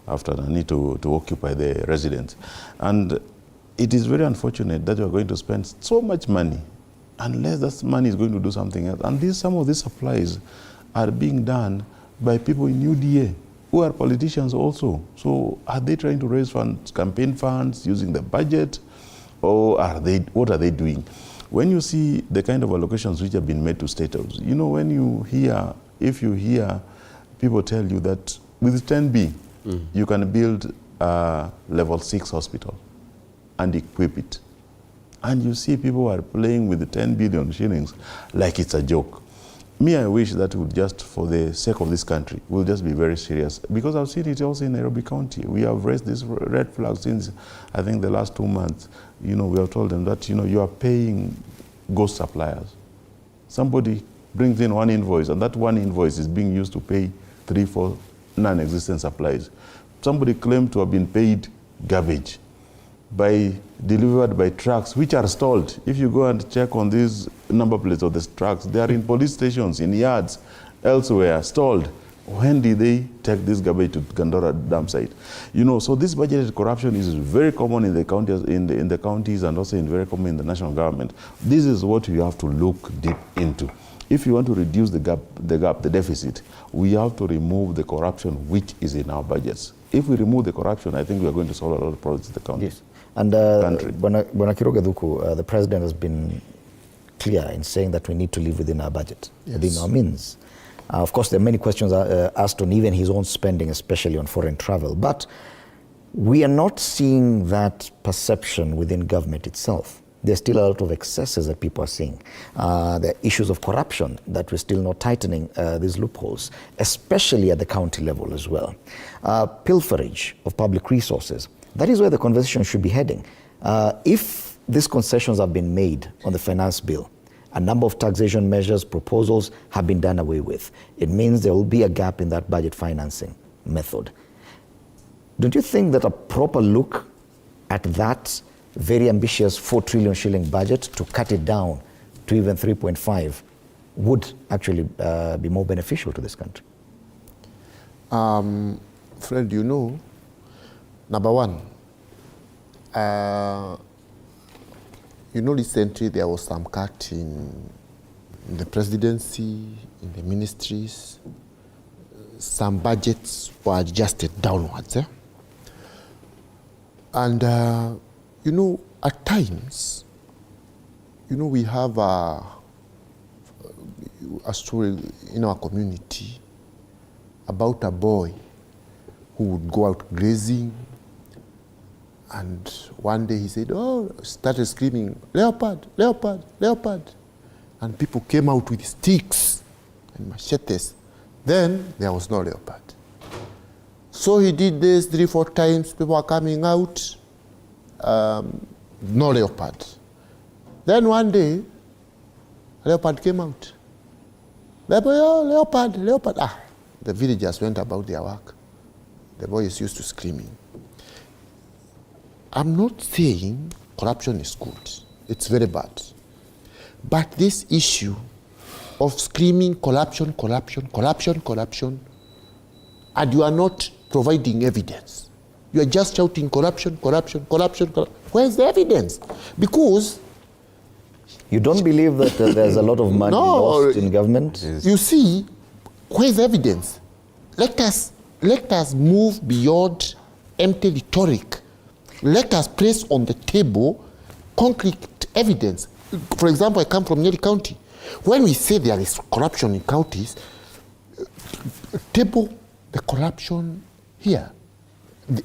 the need to occupy the residence. And it is very unfortunate that you are going to spend so much money unless that money is going to do something else. And some of these supplies are being done by people in UDA who are politicians also. So are they trying to raise funds, campaign funds, using the budget, or what are they doing? When you see the kind of allocations which have been made to state houses, if you hear people tell you that with 10B, you can build a level 6 hospital and equip it. And you see people are playing with the 10 billion shillings like it's a joke. Me, I wish that would just, for the sake of this country, we'll just be very serious. Because I've seen it also in Nairobi County. We have raised this red flag since, I think, the last 2 months. We have told them that, you are paying ghost suppliers. Somebody brings in one invoice, and that one invoice is being used to pay 3-4 non-existent supplies. Somebody claimed to have been paid garbage delivered by trucks which are stalled. If you go and check on these number plates of the trucks, they are in police stations, in yards, elsewhere, stalled. When did they take this garbage to Gandora dam site? So this budgeted corruption is very common in the counties, in the counties, and also very common in the national government. This is what you have to look deep into. If you want to reduce the deficit, we have to remove the corruption which is in our budgets. If we remove the corruption, I think we are going to solve a lot of problems in the country. Yes. And Bwana Kiruga, the president has been clear in saying that we need to live within our budget, within our means. Of course, there are many questions asked on even his own spending, especially on foreign travel. But we are not seeing that perception within government itself. There's still a lot of excesses that people are seeing. There are issues of corruption that we're still not tightening these loopholes, especially at the county level as well. Pilferage of public resources. That is where the conversation should be heading. If these concessions have been made on the finance bill, a number of taxation measures, proposals have been done away with. It means there will be a gap in that budget financing method. Don't you think that a proper look at that very ambitious 4 trillion shilling budget to cut it down to even 3.5 would actually be more beneficial to this country? Fred, you know, number one, you know, recently there was some cut in the presidency, in the ministries. Some budgets were adjusted downwards. And, you know, at times, you know, we have a story in our community about a boy who would go out grazing, and one day he said, oh, started screaming, leopard, leopard, leopard. And people came out with sticks and machetes. Then there was no leopard. So he did this 3-4 times, people are coming out, no leopard. Then one day, leopard came out. The boy, oh, leopard, leopard. The villagers went about their work. The boy is used to screaming. I'm not saying corruption is good. It's very bad. But this issue of screaming corruption, corruption, corruption, corruption, and you are not providing evidence. You are just shouting corruption, corruption, corruption, corruption. Where's the evidence? Because you don't believe that there's a lot of money lost in government? You see, where's the evidence? Let us move beyond empty rhetoric. Let us place on the table concrete evidence. For example, I come from Nyeri County. When we say there is corruption in counties, table the corruption here.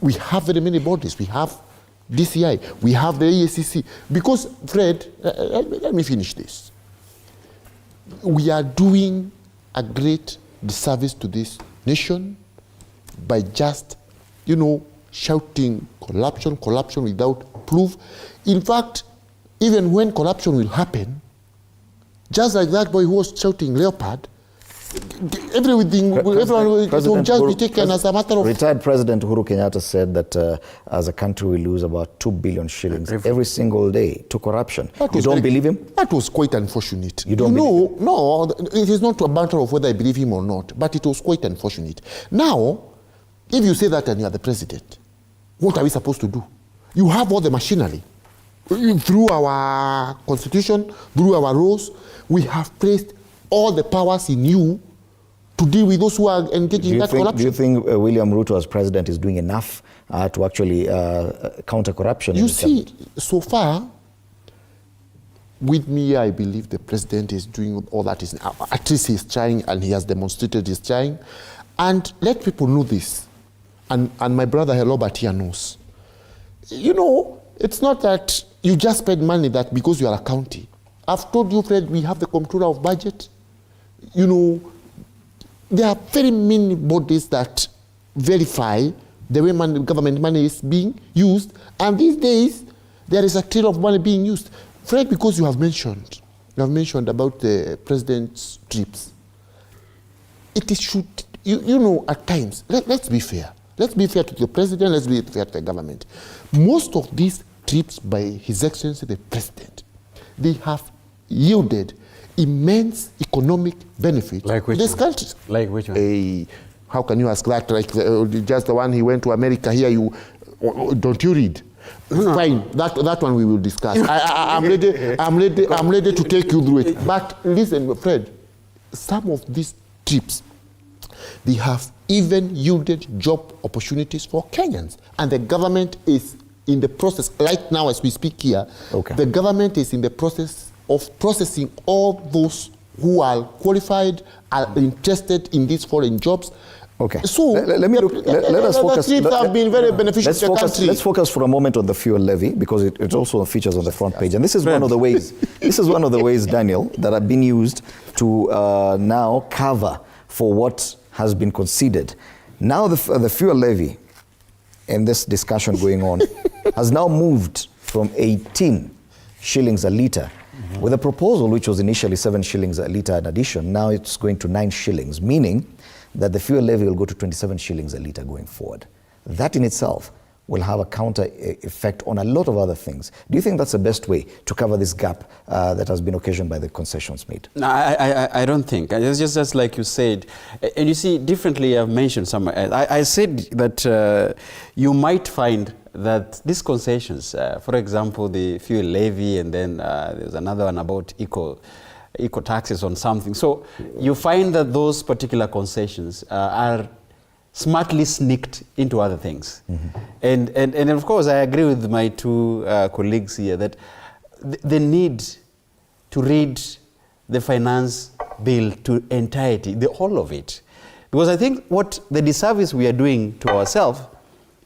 We have very many bodies. We have DCI. We have the EACC. Because, Fred, let me finish this. We are doing a great disservice to this nation by just, you know, shouting corruption, corruption without proof. In fact, even when corruption will happen, just like that boy who was shouting leopard, everything, everyone will just be taken as a matter of... Retired President Uhuru Kenyatta said that as a country we lose about 2 billion shillings every single day to corruption. You don't believe him? That was quite unfortunate. You don't believe him? No, it is not a matter of whether I believe him or not, but it was quite unfortunate. Now, if you say that and you are the president, what are we supposed to do? You have all the machinery. Through our constitution, through our rules, we have placed all the powers in you to deal with those who are engaging in that corruption. Do you think William Ruto as president is doing enough to actually counter corruption? You see, so far, with me, I believe the president is doing all that. At least he's trying, and he has demonstrated he's trying. And let people know this. And my brother Robert here knows. You know, it's not that you just spend money that because you are a county. I've told you, Fred, we have the comptroller of budget. You know, there are very many bodies that verify the way government money is being used. And these days, there is a trail of money being used. Fred, because you have mentioned about the president's trips. It is should, you know, at times, let's be fair. Let's be fair to the president, let's be fair to the government. Most of these trips by His Excellency the President, they have yielded immense economic benefit to this country. Like which one? How can you ask that? Like just the one he went to America here, don't you read? No. Fine, that one we will discuss. I'm ready to take you through it. But listen, Fred, some of these trips, they have even yielded job opportunities for Kenyans. And the government is in the process, right now as we speak here, the government is in the process of processing all those who are qualified, are interested in these foreign jobs. Okay. So let us focus. The trips have been very beneficial to the country. Let's focus for a moment on the fuel levy because it also features on the front page, and this is one of the ways. This is one of the ways, Daniel, that have been used to now cover for what has been conceded. Now the fuel levy, in this discussion going on, has now moved from 18 shillings a litre, with a proposal which was initially 7 shillings a litre in addition. Now it's going to 9 shillings, meaning that the fuel levy will go to 27 shillings a litre going forward. That in itself will have a counter effect on a lot of other things. Do you think that's the best way to cover this gap that has been occasioned by the concessions made? No, I don't think. It's just like you said. And you see, differently I've mentioned somewhere. I said that you might find that these concessions, for example, the fuel levy, and then there's another one about eco taxes on something. So you find that those particular concessions are smartly sneaked into other things. And of course, I agree with my two colleagues here that the need to read the finance bill to entirety, the whole of it. Because I think what the disservice we are doing to ourselves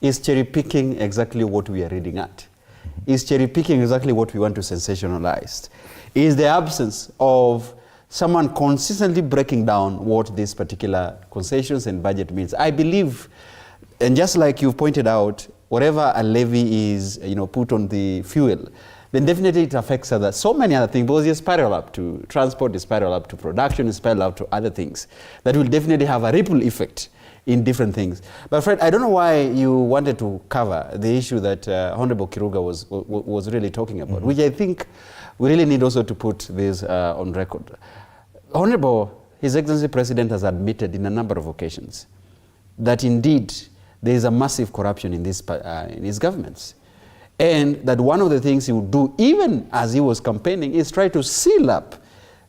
is cherry-picking exactly what we are reading at. Is cherry-picking exactly what we want to sensationalize. Is the absence of someone consistently breaking down what these particular concessions and budget means. I believe, and just like you pointed out, whatever a levy is, put on the fuel, then definitely it affects so many other things, because you spiral up to transport, you spiral up to production, you spiral up to other things that will definitely have a ripple effect in different things. But Fred, I don't know why you wanted to cover the issue that Honorable Kiruga was really talking about, which I think we really need also to put this on record. Honorable, His Excellency President has admitted in a number of occasions that indeed there is a massive corruption in his governments. And that one of the things he would do, even as he was campaigning, is try to seal up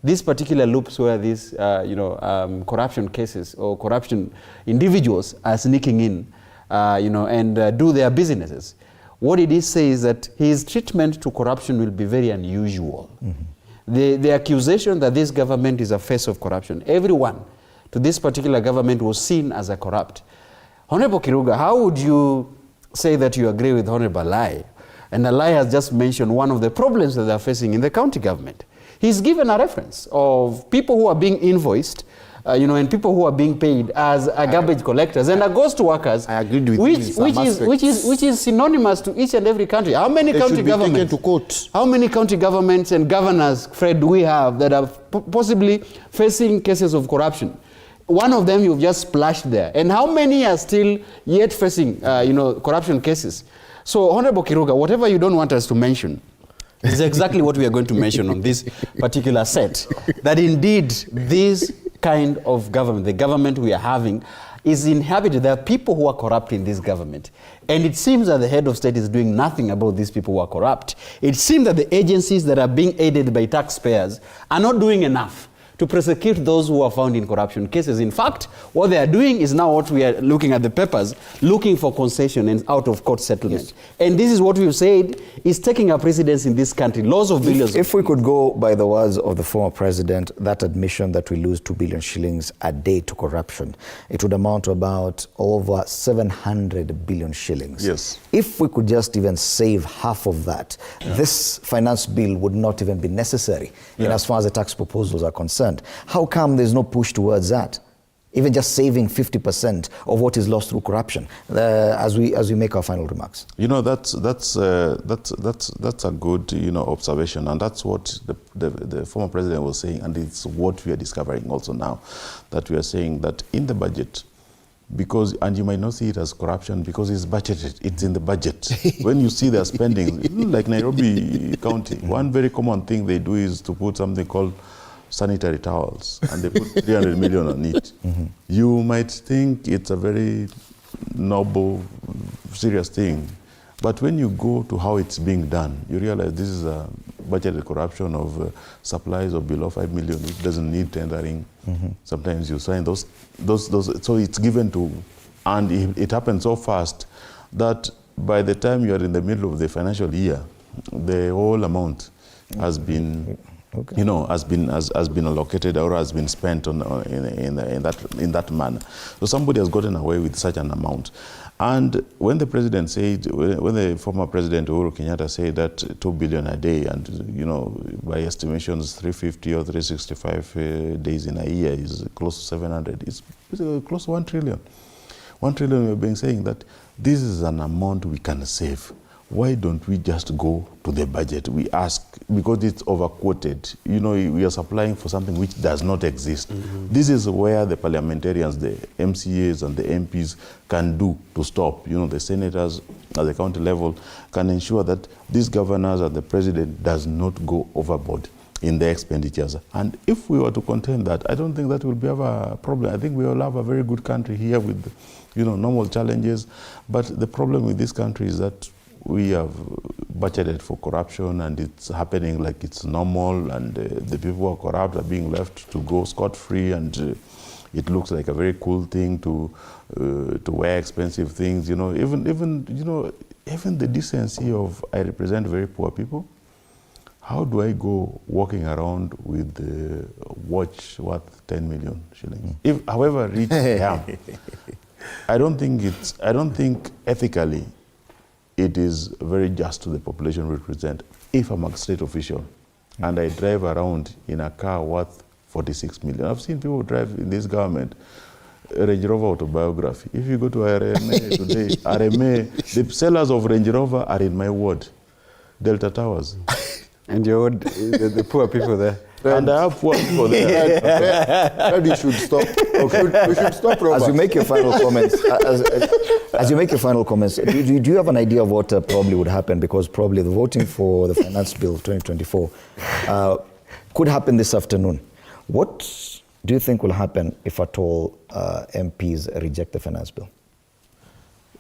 these particular loops where these corruption cases or corruption individuals are sneaking in and do their businesses. What he did say is that his treatment to corruption will be very unusual. The accusation that this government is a face of corruption, everyone to this particular government was seen as a corrupt. Honorable Kiruga, how would you say that you agree with Honorable Lai? And Lai has just mentioned one of the problems that they're facing in the county government. He's given a reference of people who are being invoiced, and people who are being paid as garbage collectors and ghost workers. I agreed with which is synonymous to each and every country. How many county governments? To court. How many county governments and governors, Fred, do we have that are possibly facing cases of corruption? One of them you've just splashed there. And how many are still yet facing, corruption cases? So, Honorable Kiruga, whatever you don't want us to mention is exactly what we are going to mention on this particular set. That indeed, this kind of government, the government we are having, is inhabited. There are people who are corrupt in this government. And it seems that the head of state is doing nothing about these people who are corrupt. It seems that the agencies that are being aided by taxpayers are not doing enough to prosecute those who are found in corruption cases. In fact, what they are doing is now what we are looking at the papers, looking for concession and out-of-court settlement. Yes. And this is what we've said is taking a precedence in this country, laws of billions. If we could go by the words of the former president, that admission that we lose 2 billion shillings a day to corruption, it would amount to about over 700 billion shillings. Yes. If we could just even save half of that, this finance bill would not even be necessary in as far as the tax proposals are concerned. How come there's no push towards that? Even just saving 50% of what is lost through corruption, as we make our final remarks. That's a good observation, and that's what the former president was saying, and it's what we are discovering also now, that we are saying that in the budget, and you might not see it as corruption because it's budgeted, it's in the budget. When you see their spending, like Nairobi County, one very common thing they do is to put something called sanitary towels, and they put 300 million on it. You might think it's a very noble, serious thing, but when you go to how it's being done, you realize this is a budgeted corruption of supplies of below 5 million, which doesn't need tendering. Sometimes you sign those, so it's given to, and it happens so fast that by the time you are in the middle of the financial year, the whole amount has been has been allocated or has been spent in that manner. So somebody has gotten away with such an amount. And when the president said, when the former president Uhuru Kenyatta said that 2 billion a day, and by estimations 350 or 365 days in a year is close to 700, it's close to 1 trillion. 1 trillion, we've been saying that this is an amount we can save. why don't we just go to the budget? We ask, because it's overquoted. You know, we are supplying for something which does not exist. This is where the parliamentarians, the MCAs and the MPs can do to stop. You know, the senators at the county level can ensure that these governors and the president does not go overboard in the expenditures. And if we were to contend that, I don't think that will be ever a problem. I think we all have a very good country here with, you know, normal challenges. But the problem with this country is that we have budgeted for corruption, and it's happening like it's normal, and the people who are corrupt are being left to go scot-free, and it looks like a very cool thing to wear expensive things. You know, even the decency of, I represent very poor people. How do I go walking around with a watch worth 10 million shillings? If, however rich I am, I don't think ethically it is very just to the population we represent. If I'm a state official and I drive around in a car worth 46 million, I've seen people drive in this government a Range Rover autobiography. If you go to RMA today, RMA, the sellers of Range Rover are in my ward, Delta Towers. And your the poor people there. And I have poor people there. You should stop. We should stop, Robert. As you make your final comments, as you make your final comments, do you have an idea of what probably would happen? Because probably the voting for the Finance Bill 2024 could happen this afternoon. What do you think will happen if at all MPs reject the Finance Bill?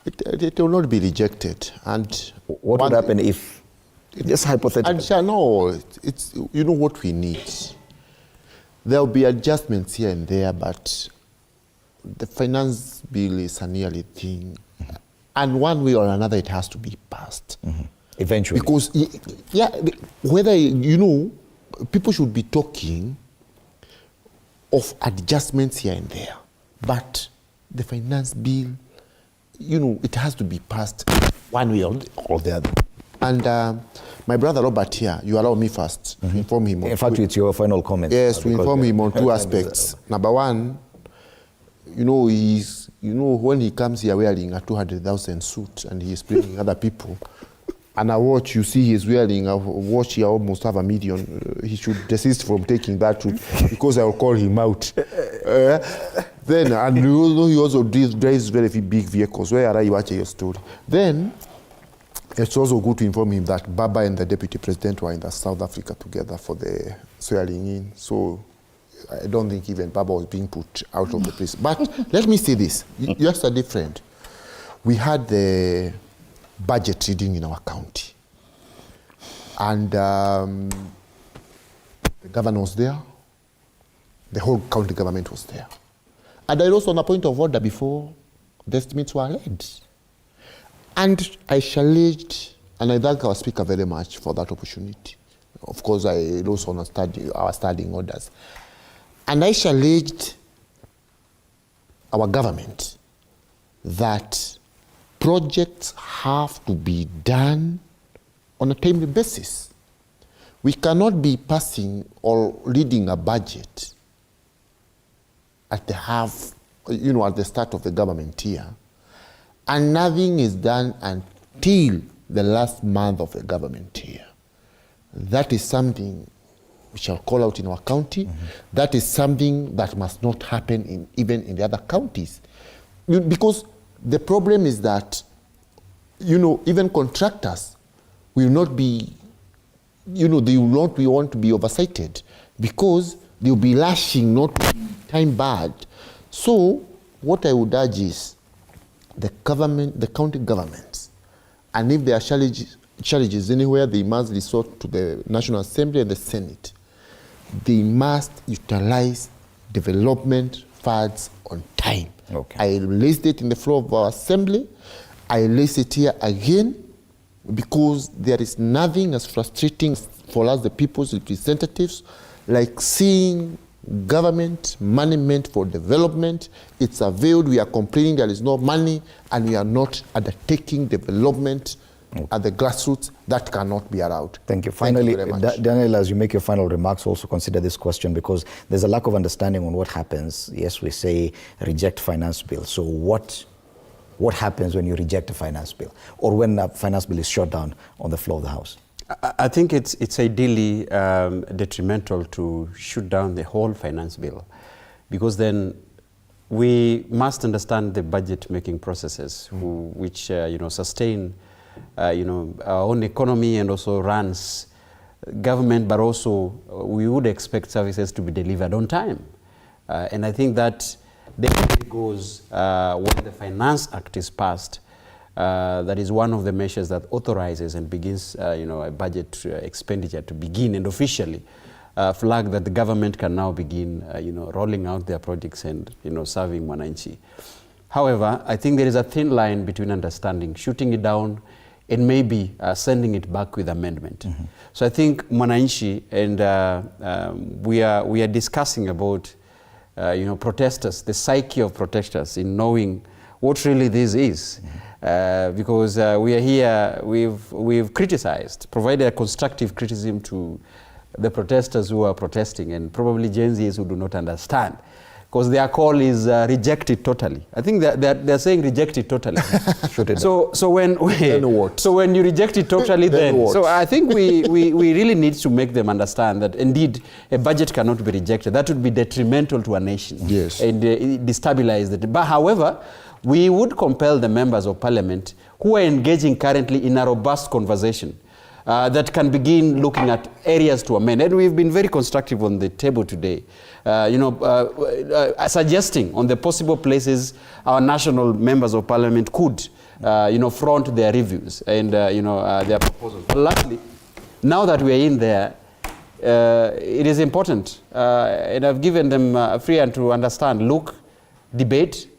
It will not be rejected. And what would happen if? Just hypothetically. And no, it's you know what we need. There will be adjustments here and there, but the finance bill is a nearly thing, and one way or another, it has to be passed eventually. Because whether you know, people should be talking of adjustments here and there, but the finance bill, you know, it has to be passed one way or the other. And my brother Robert here, you allow me first to inform him. In fact, it's your final comment. Yes, to inform him on two aspects. Number one, you know, when he comes here wearing a 200,000 suit and he's bringing other people, and a watch, you see he's wearing a watch here almost have $1 million. He should desist from taking that route because I will call him out. Then, and you know, he also drives very big vehicles. Where are you watching your story? Then, it's also good to inform him that BAMBA and the Deputy President were in South Africa together for the swearing in. So I don't think even BAMBA was being put out of the place. But let me say this. Yesterday, friend, we had the budget reading in our county. And the governor was there. The whole county government was there. And I was on a point of order before the estimates were read. And I challenged, and I thank our speaker very much for that opportunity. Of course, I also on our standing orders. And I challenged our government that projects have to be done on a timely basis. We cannot be passing or reading a budget at the start of the government year, and nothing is done until the last month of the government year. That is something we shall call out in our county. That is something that must not happen even in the other counties. Because the problem is that, you know, even contractors will not be, you know, they will not want to be oversighted because they will be lashing, not time bad. So what I would urge is the county governments, and if there are challenges anywhere, they must resort to the National Assembly and the Senate. They must utilize development funds on time. Okay. I raised it in the floor of our assembly. I raised it here again because there is nothing as frustrating for us, the people's representatives, like seeing government money meant for development. It's availed, we are complaining there is no money, and we are not undertaking development at the grassroots. That cannot be allowed. Thank you. Finally, Thank you very much. Daniel, as you make your final remarks, also consider this question because there's a lack of understanding on what happens. Yes, we say reject finance bill. So what what happens when you reject a finance bill or when a finance bill is shot down on the floor of the House? I think it's ideally detrimental to shoot down the whole finance bill, because then we must understand the budget-making processes which sustain our own economy and also runs government, but also we would expect services to be delivered on time. And I think that definitely goes when the Finance Act is passed. That is one of the measures that authorizes and begins a budget expenditure to begin and officially flag that the government can now begin rolling out their projects and serving Mwananchi. However, I think there is a thin line between understanding shooting it down and maybe sending it back with amendment. So I think Mwananchi and we are discussing about protesters, the psyche of protesters in knowing what really this is. Because we are here, we've criticized, provided a constructive criticism to the protesters who are protesting, and probably Gen Zs who do not understand, because their call is reject it totally. I think they're saying reject it totally. So when you reject it totally, then so I think we really need to make them understand that indeed a budget cannot be rejected. That would be detrimental to a nation. Yes. And destabilize it. But however, we would compel the members of parliament who are engaging currently in a robust conversation that can begin looking at areas to amend. And we've been very constructive on the table today, suggesting on the possible places our national members of parliament could, front their reviews and, their proposals. But lastly, now that we're in there, it is important, and I've given them free hand to understand, look, debate,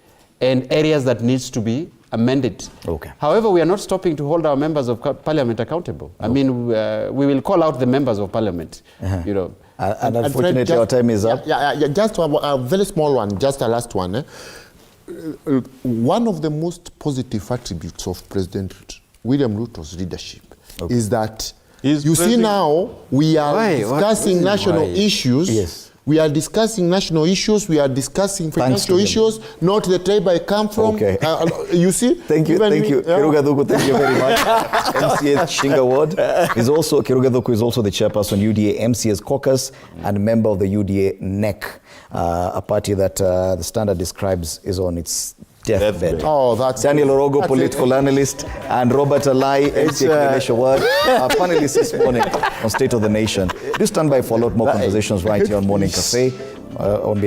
and areas that needs to be amended. Okay. However, we are not stopping to hold our members of parliament accountable. I mean, we will call out the members of parliament, And unfortunately, our time is up. Just a very small one, just a last one. One of the most positive attributes of President William Ruto's leadership is that you see now we are discussing national issues. Yes. We are discussing national issues. We are discussing financial issues, not the tribe I come from. Okay. You see? Thank you. Kiruga Thuku, thank you very much. MCA Shinga Ward Kiruga Thuku is also the chairperson UDA MCA's caucus and member of the UDA NEC, a party that the Standard describes is on its deathbed. Oh, that's Daniel Orogo, political analyst, and Robert Alai, MCA Kiruga Ward, our panelists this morning on State of the Nation. Do stand by for a lot more conversations right here on Morning Cafe. On behalf